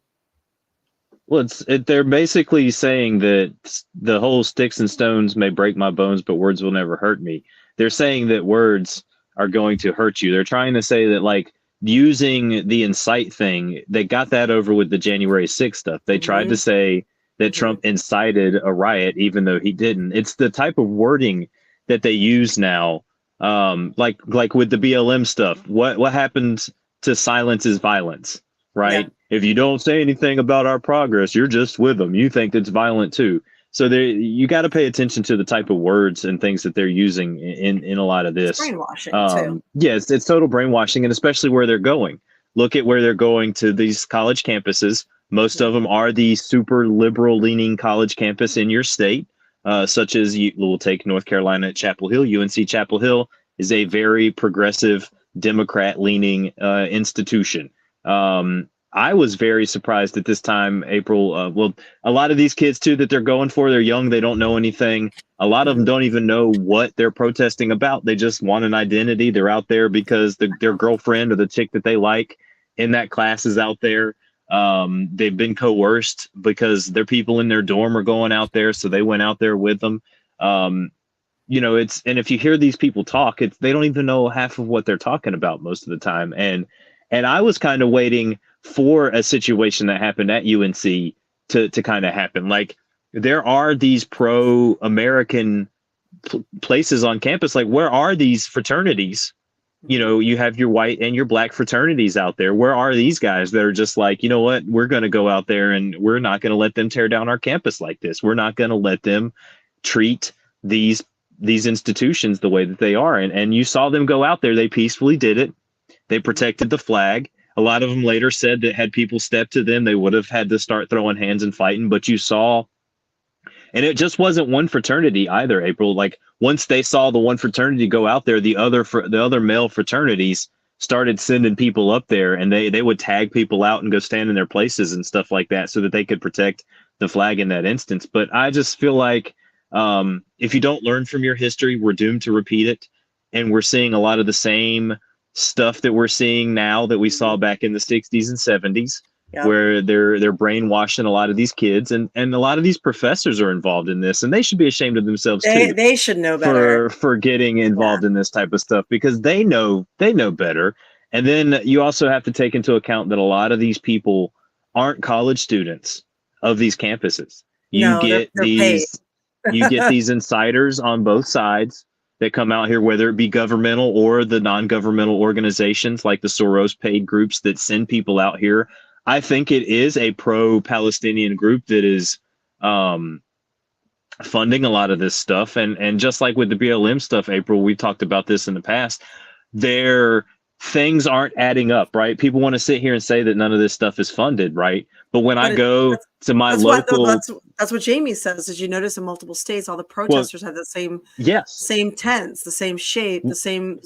Well, they're basically saying that the whole sticks and stones may break my bones, but words will never hurt me. They're saying that words are going to hurt you. They're trying to say that, like, using the incite thing, they got that over with the January 6th stuff. They tried to say that Trump incited a riot, even though he didn't. It's the type of wording that they use now, like with the BLM stuff. What happens to silence is violence, right? Yeah. If you don't say anything about our progress, you're just with them. You think it's violent too. So you got to pay attention to the type of words and things that they're using in a lot of this. It's brainwashing too. Yes, it's total brainwashing, and especially where they're going. Look at where they're going to these college campuses. Most of them are the super liberal leaning college campus in your state, such as we'll take North Carolina at Chapel Hill. UNC Chapel Hill is a very progressive Democrat leaning institution. I was very surprised at this time, April. Well, a lot of these kids, too, that they're going for, they're young. They don't know anything. A lot of them don't even know what they're protesting about. They just want an identity. They're out there because their girlfriend or the chick that they like in that class is out there. They've been coerced because their people in their dorm are going out there. So they went out there with them. And if you hear these people talk, they don't even know half of what they're talking about most of the time. And I was kind of waiting for a situation that happened at UNC to kind of happen. Like, there are these pro-American places on campus. Like, where are these fraternities? You have your white and your black fraternities out there. Where are these guys that are just like, you know what, we're going to go out there and we're not going to let them tear down our campus like this. We're not going to let them treat these institutions the way that they are. And you saw them go out there. They peacefully did it. They protected the flag. A lot of them later said that had people stepped to them, they would have had to start throwing hands and fighting. But you saw, and it just wasn't one fraternity either, April. Like, once they saw the one fraternity go out there, the other male fraternities started sending people up there, and they would tag people out and go stand in their places and stuff like that so that they could protect the flag in that instance. But I just feel like if you don't learn from your history, we're doomed to repeat it. And we're seeing a lot of the same stuff that we're seeing now that we saw back in the 60s and 70s, where they're brainwashing a lot of these kids, and a lot of these professors are involved in this, and they should be ashamed of themselves too. They should know better for getting involved in this type of stuff, because they know better. And then you also have to take into account that a lot of these people aren't college students of these campuses. You No, get they're paid. these insiders on both sides that come out here, whether it be governmental or the non-governmental organizations like the Soros paid groups that send people out here. I think it is a pro-Palestinian group that is funding a lot of this stuff. And just like with the BLM stuff, April, we talked about this in the past, their things aren't adding up, right? People want to sit here and say that none of this stuff is funded, right? But when I go to my local, that's what Jamie says. Did you notice in multiple states, all the well, protesters have the same yes, tents, the same shape, the same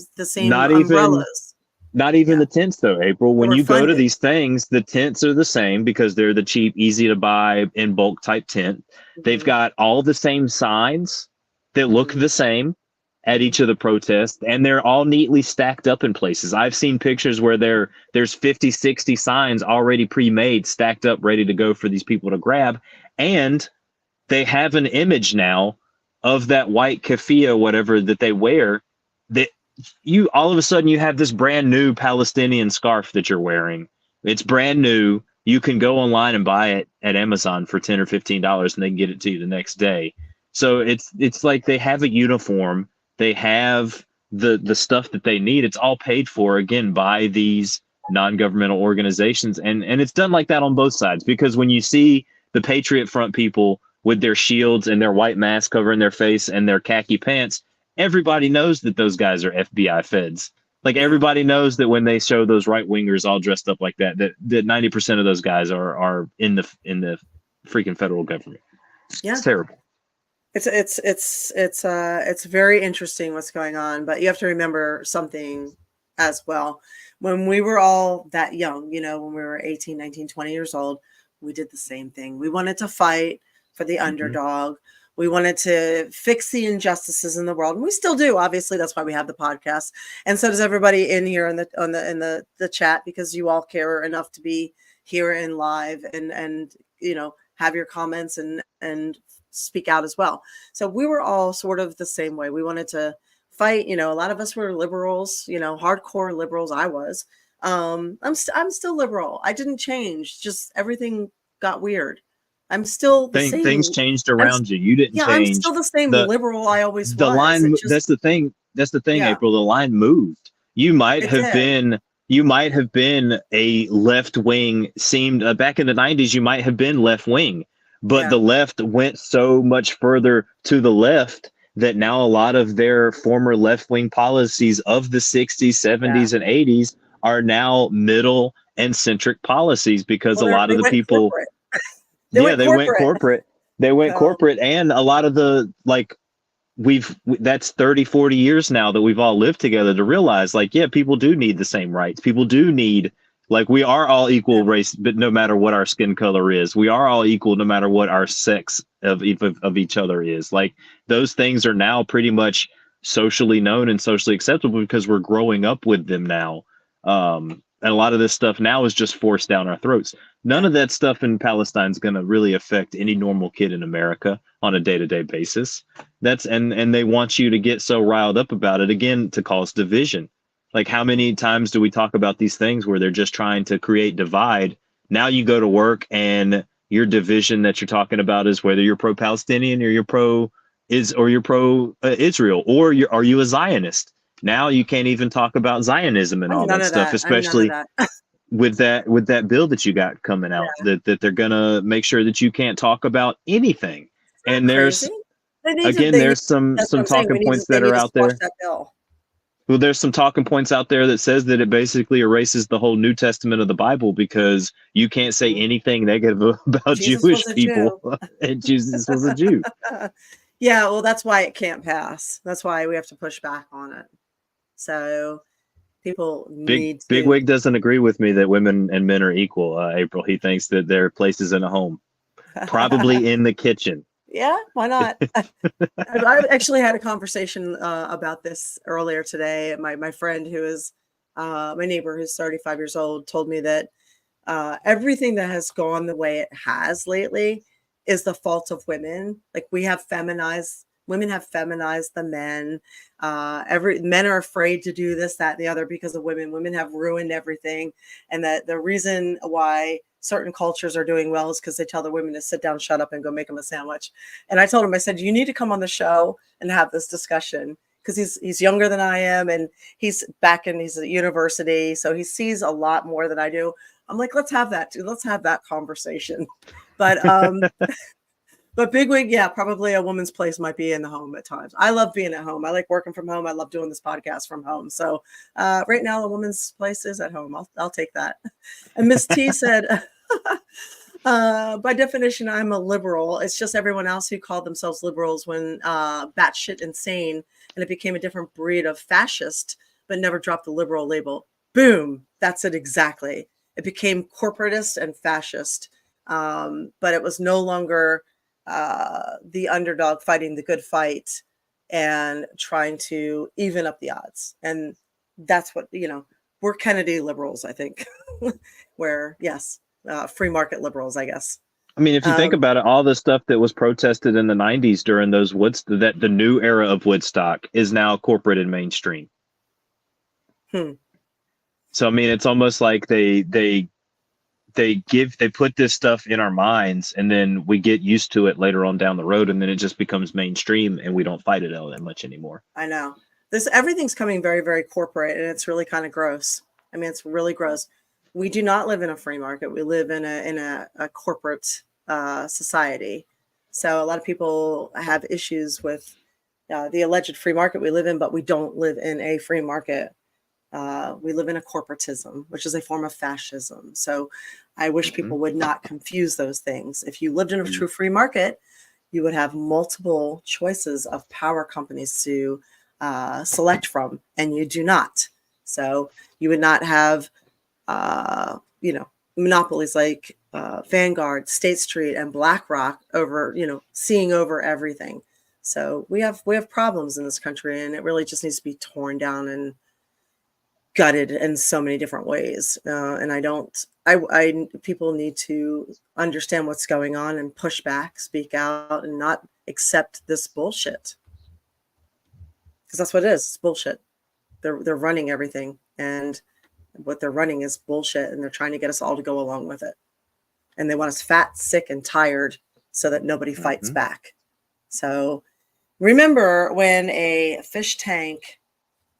not umbrellas. not even Yeah, the tents though, April. they When were you go to funded. these things, the tents are the same because they're the cheap, easy to buy in bulk type tent. They've Mhm, got all the same signs that look mhm, the same at mhm. each of the protests, and they're all neatly stacked up in places. I've seen pictures where there's 50, 60 signs already pre-made, stacked up, ready to go for these people to grab. And they have an image now of that white keffiyeh, whatever that they wear, that you all of a sudden you have this brand new Palestinian scarf that you're wearing. It's brand new. You can go online and buy it at Amazon for $10 or $15 and they can get it to you the next day. So it's like they have a uniform, they have the stuff that they need. It's all paid for again by these non-governmental organizations. And it's done like that on both sides, because when you see the Patriot Front people with their shields and their white mask covering their face and their khaki pants, everybody knows that those guys are FBI feds. Like Yeah, everybody knows that when they show those right wingers all dressed up like that, that 90% of those guys are in the freaking federal government. yeah. It's terrible. It's very interesting what's going on, but you have to remember something as well. When we were all that young, when we were 18, 19, 20 years old, we did the same thing. We wanted to fight for the Mm-hmm. underdog. We wanted to fix the injustices in the world, and we still do. Obviously, that's why we have the podcast, and so does everybody in here in the chat, because you all care enough to be here and live and have your comments and speak out as well. So we were all sort of the same way. We wanted to fight. A lot of us were liberals. Hardcore liberals. I was. I'm still liberal. I didn't change. Just everything got weird. I'm still the Things same. changed around you. You didn't I'm change. still the same The liberal I always the was. line It just, that's the thing. That's the thing, yeah, April. The line moved. it did. You might have been a left wing, seemed back in the 90s, you might have been left wing, but Yeah, the left went so much further to the left that now a lot of their former left wing policies of the 60s, yeah. 70s, and 80s are now middle and centric policies, because Well, a lot they of the went people, corporate. They yeah, went they went corporate. corporate. They went So corporate, and a lot of the like that's 30, 40 years now that we've all lived together to realize, like, yeah, people do need the same rights. People do need, like, we are all yeah, equal race, but no matter what our skin color is, we are all equal no matter what our sex of each other is. Like, those things are now pretty much socially known and socially acceptable because we're growing up with them now. And a lot of this stuff now is just forced down our throats. None yeah. of that stuff in Palestine is going to really affect any normal kid in America on a day-to-day basis. And they want you to get so riled up about it, again, to cause division. Like, how many times do we talk about these things where they're just trying to create divide? Now you go to work and your division that you're talking about is whether you're pro-Palestinian or you're pro Israel, or are you a Zionist? Now you can't even talk about Zionism and I'm all none that of stuff, that. I'm none of especially that. with that bill that you got coming out, Yeah. that they're gonna make sure that you can't talk about anything. Isn't that And crazy? there's That's what some I'm saying. talking points They that need are to out squash there. that bill. Well, there's some talking points out there that says that it basically erases the whole New Testament of the Bible, because you can't say Mhm. anything negative about Jesus was Jewish a people. Jew. And Jesus was a Jew. Yeah, well, that's why it can't pass. That's why we have to push back on it. So people need Big to. Wig doesn't agree with me that women and men are equal. April, he thinks that their place is in a home, probably in the kitchen. Yeah, why not? I actually had a conversation about this earlier today. My friend, who is my neighbor, who's 35 years old, told me that everything that has gone the way it has lately is the fault of women. Like, we have feminized Women have feminized the men. Men are afraid to do this, that, and the other because of women. Women have ruined everything. And that the reason why certain cultures are doing well is because they tell the women to sit down, shut up, and go make them a sandwich. And I told him, I said, you need to come on the show and have this discussion, because he's younger than I am, and he's at university, so he sees a lot more than I do. I'm like, let's have that, dude. Let's have that conversation. But but bigwig, yeah, probably a woman's place might be in the home at times. I love being at home. I like working from home. I love doing this podcast from home. So right now, a woman's place is at home. I'll take that. And Miss T said, by definition, I'm a liberal. It's just everyone else who called themselves liberals when batshit insane, and it became a different breed of fascist, but never dropped the liberal label. Boom. That's it exactly. It became corporatist and fascist, but it was no longer the underdog fighting the good fight and trying to even up the odds. And that's what, we're Kennedy liberals, I think, where, yes, free market liberals, I guess. I mean, if you think about it, all the stuff that was protested in the 90s during those that the new era of Woodstock is now corporate and mainstream. So, I mean, it's almost like they put this stuff in our minds, and then we get used to it later on down the road, and then it just becomes mainstream, and we don't fight it all that much anymore. I know everything's coming very, very corporate, and it's really kind of gross. I mean, it's really gross. We do not live in a free market. We live in a corporate society. So a lot of people have issues with the alleged free market we live in, but we don't live in a free market. We live in a corporatism, which is a form of fascism. So I wish people would not confuse those things. If you lived in a true free market, you would have multiple choices of power companies to select from, and you do not. So you would not have, monopolies like Vanguard, State Street, and BlackRock over, seeing over everything. So we have problems in this country, and it really just needs to be torn down and gutted in so many different ways. People need to understand what's going on and push back, speak out, and not accept this bullshit. Because that's what it is. It's bullshit. They're running everything, and what they're running is bullshit, and they're trying to get us all to go along with it. And they want us fat, sick, and tired so that nobody fights back. So remember when a fish tank,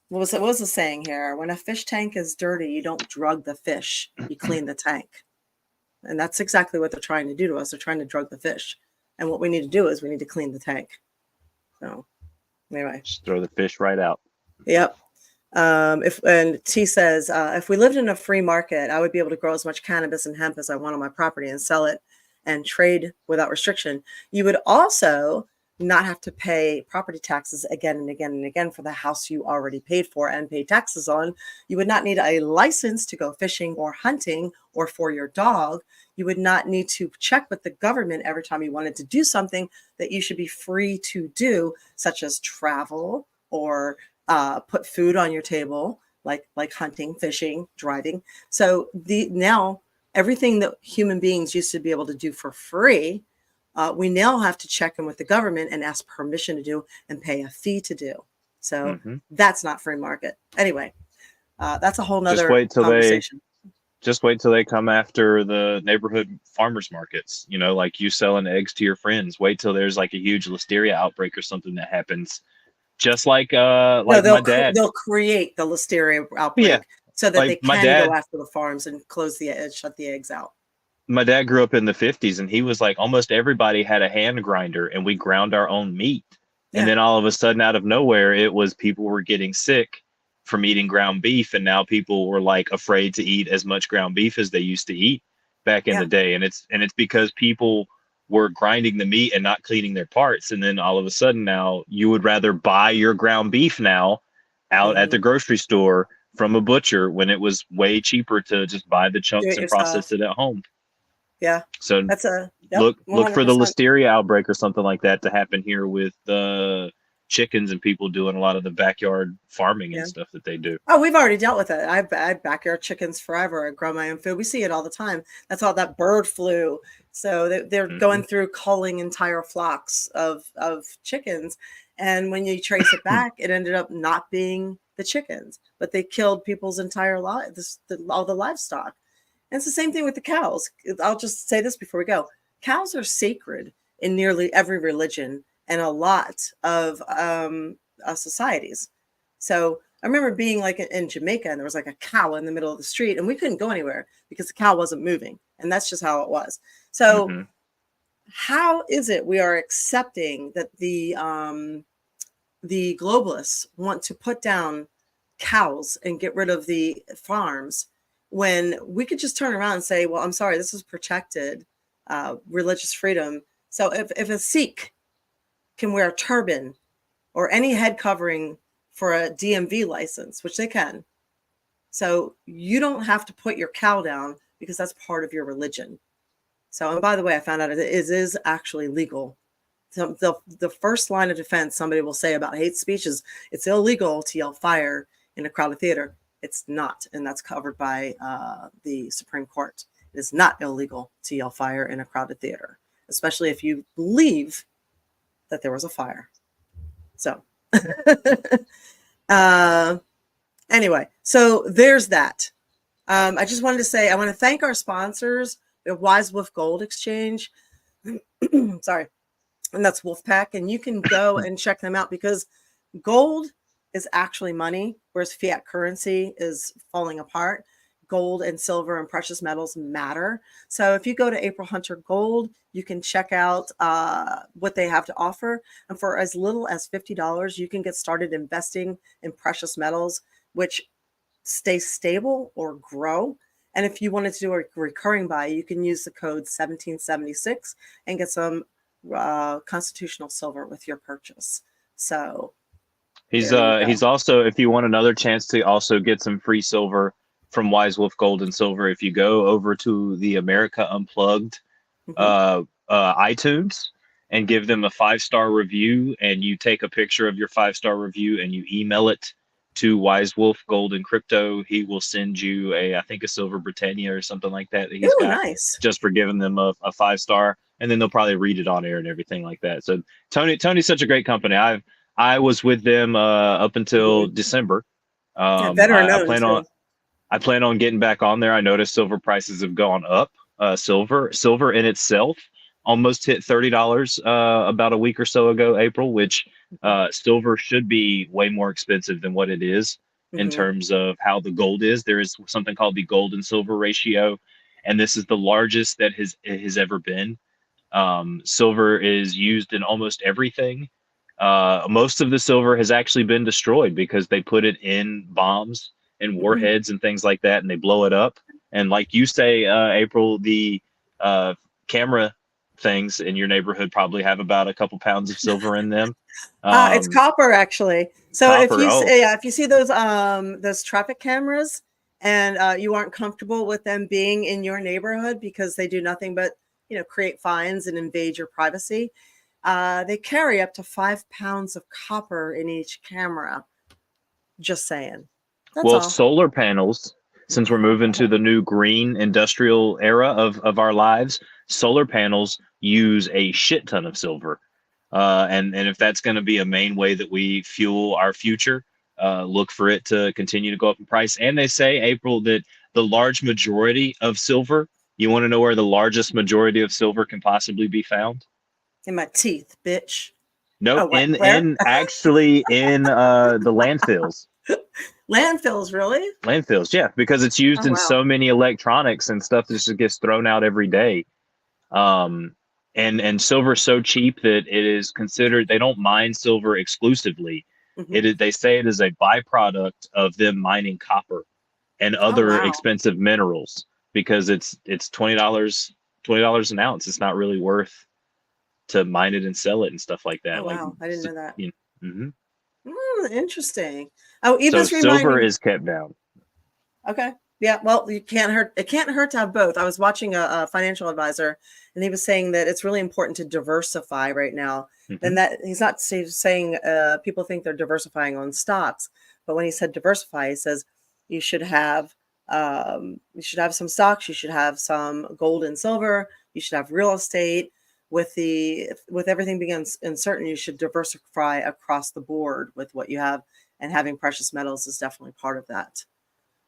what was the saying here? When a fish tank is dirty, you don't drug the fish, you clean the tank. And that's exactly what they're trying to do to us. They're trying to drug the fish. And what we need to do is we need to clean the tank. So anyway. Just throw the fish right out. Yep. And T says, if we lived in a free market, I would be able to grow as much cannabis and hemp as I want on my property and sell it and trade without restriction. You would also not have to pay property taxes again and again and again for the house you already paid for and pay taxes on. You would not need a license to go fishing or hunting or for your dog. You would not need to check with the government every time you wanted to do something that you should be free to do, such as travel or put food on your table, like hunting, fishing, driving. So now everything that human beings used to be able to do for free, we now have to check in with the government and ask permission to do and pay a fee to do. So that's not free market. Anyway, that's a whole nother conversation. Just wait till they come after the neighborhood farmers markets, like you selling eggs to your friends. Wait till there's like a huge listeria outbreak or something that happens. Just like my dad. They'll create the listeria outbreak so that they can go after the farms and shut the eggs out. My dad grew up in the 50s, and he was like, almost everybody had a hand grinder, and we ground our own meat. Yeah. And then all of a sudden, out of nowhere, it was people were getting sick from eating ground beef, and now people were like afraid to eat as much ground beef as they used to eat back in the day. And it's because people were grinding the meat and not cleaning their parts. And then all of a sudden now you would rather buy your ground beef now out at the grocery store from a butcher when it was way cheaper to just buy the chunks and process it at home. Yeah. So that's look for the listeria outbreak or something like that to happen here with chickens and people doing a lot of the backyard farming Yeah. and stuff that they do. Oh, we've already dealt with it. I've had backyard chickens forever. I grow my own food. We see it all the time. That's all that bird flu. So they're going through culling entire flocks of chickens. And when you trace it back, it ended up not being the chickens, but they killed people's entire lives, all the livestock. And it's the same thing with the cows. I'll just say this before we go. Cows are sacred in nearly every religion and a lot of societies. So I remember being like in Jamaica and there was like a cow in the middle of the street and we couldn't go anywhere because the cow wasn't moving. And that's just how it was. So how is it we are accepting that the globalists want to put down cows and get rid of the farms when we could just turn around and say, well, I'm sorry, this is protected religious freedom. So if a Sikh can wear a turban or any head covering for a DMV license, which they can, so you don't have to put your cow down because that's part of your religion. So, and by the way, I found out it is actually legal. So the first line of defense somebody will say about hate speech is it's illegal to yell fire in a crowded theater. It's not, and that's covered by the Supreme Court. It is not illegal to yell fire in a crowded theater, especially if you believe that there was a fire. So anyway, so there's that. I just wanted to say, I want to thank our sponsors, the Wise Wolf Gold Exchange. Sorry. And that's Wolfpack. And you can go and check them out because gold is actually money, whereas fiat currency is falling apart. Gold and silver and precious metals matter. So if you go to April Hunter Gold, you can check out what they have to offer. And for as little as $50, you can get started investing in precious metals, which stay stable or grow. And if you wanted to do a recurring buy, you can use the code 1776 and get some constitutional silver with your purchase. So he's also, if you want another chance to also get some free silver from Wise Wolf Gold and Silver, if you go over to the America Unplugged iTunes and give them a 5-star review, and you take a picture of your 5-star review and you email it to Wise Wolf Gold and Crypto, he will send you I think a Silver Britannia or something like that he's Ooh, got, nice. just for giving them a 5-star, and then they'll probably read it on air and everything like that. So Tony's such a great company. I was with them up until December. I plan on getting back on there. I noticed silver prices have gone up. Silver in itself almost hit $30 about a week or so ago, April, which silver should be way more expensive than what it is in terms of how the gold is. There is something called the gold and silver ratio, and this is the largest that it has ever been. Silver is used in almost everything. Most of the silver has actually been destroyed because they put it in bombs and warheads and things like that, and they blow it up. And like you say, April, the camera things in your neighborhood probably have about a couple pounds of silver in them. It's copper, actually. So copper, if you see those traffic cameras and you aren't comfortable with them being in your neighborhood because they do nothing but create fines and invade your privacy, they carry up to 5 pounds of copper in each camera. Just saying. That's all. Solar panels, since we're moving to the new green industrial era of our lives, solar panels use a shit ton of silver. And if that's going to be a main way that we fuel our future, look for it to continue to go up in price. And they say, April, that the large majority of silver, you want to know where the largest majority of silver can possibly be found? In my teeth, bitch. Nope, actually in the landfills. Landfills, really? Landfills, yeah, because it's used in so many electronics and stuff that just gets thrown out every day. And silver's so cheap that it is considered, they don't mine silver exclusively. They say it is a byproduct of them mining copper and other expensive minerals, because it's $20 an ounce. It's not really worth to mine it and sell it and stuff like that. Oh, wow. I didn't know that. Mm-hmm. Interesting. So silver is kept down. Okay. Yeah, well, you can't hurt. It can't hurt to have both. I was watching a financial advisor, and he was saying that it's really important to diversify right now. And that he's not saying people think they're diversifying on stocks, but when he said diversify, he says you should have some stocks, you should have some gold and silver, you should have real estate. With everything being uncertain, you should diversify across the board with what you have, and having precious metals is definitely part of that.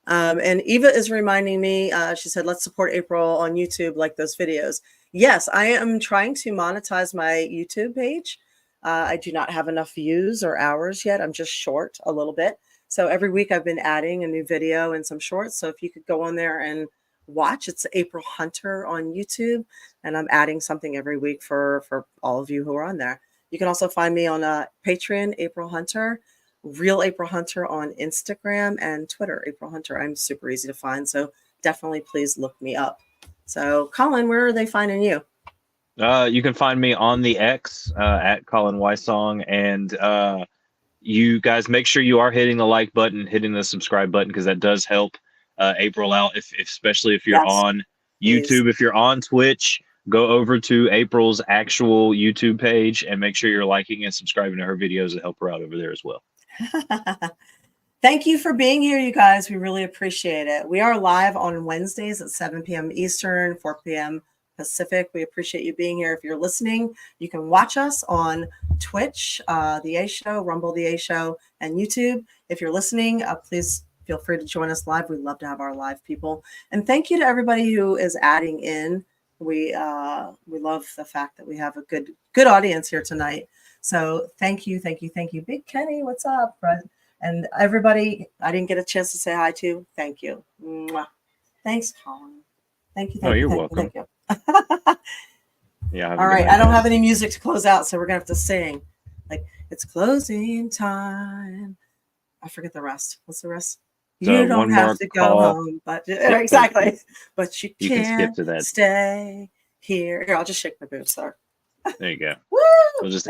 And Eva is reminding me, she said, let's support April on YouTube, like those videos. Yes, I am trying to monetize my YouTube page. I do not have enough views or hours yet. I'm just short a little bit. So every week I've been adding a new video and some shorts. So if you could go on there and watch, it's April Hunter on YouTube. And I'm adding something every week for all of you who are on there. You can also find me on Patreon, April Hunter. Real April Hunter on Instagram and Twitter, April Hunter. I'm super easy to find, so definitely please look me up. So, Colin, where are they finding you? You can find me on the X at Colin Wysong, and you guys make sure you are hitting the like button, hitting the subscribe button, because that does help April out. Especially if you're on YouTube, please. If you're on Twitch, go over to April's actual YouTube page and make sure you're liking and subscribing to her videos to help her out over there as well. Thank you for being here, you guys. We really appreciate it. We are live on Wednesdays at 7 p.m. Eastern, 4 p.m. Pacific. We appreciate you being here. If you're listening, you can watch us on Twitch, The A Show, Rumble, The A Show, and YouTube. If you're listening, please feel free to join us live. We love to have our live people. And thank you to everybody who is adding in. We love the fact that we have a good audience here tonight. So thank you. Big Kenny, what's up? And everybody I didn't get a chance to say hi to, thank you. Mwah. Thanks, Colin. Thank you. You're welcome. Thank you. Yeah. All right. I don't have any music to close out, so we're going to have to sing. Like, it's closing time. I forget the rest. What's the rest? So you don't have to go home, but exactly. But you can't skip to that. Stay here. Here, I'll just shake my boots, sir. There you go. Woo! We'll just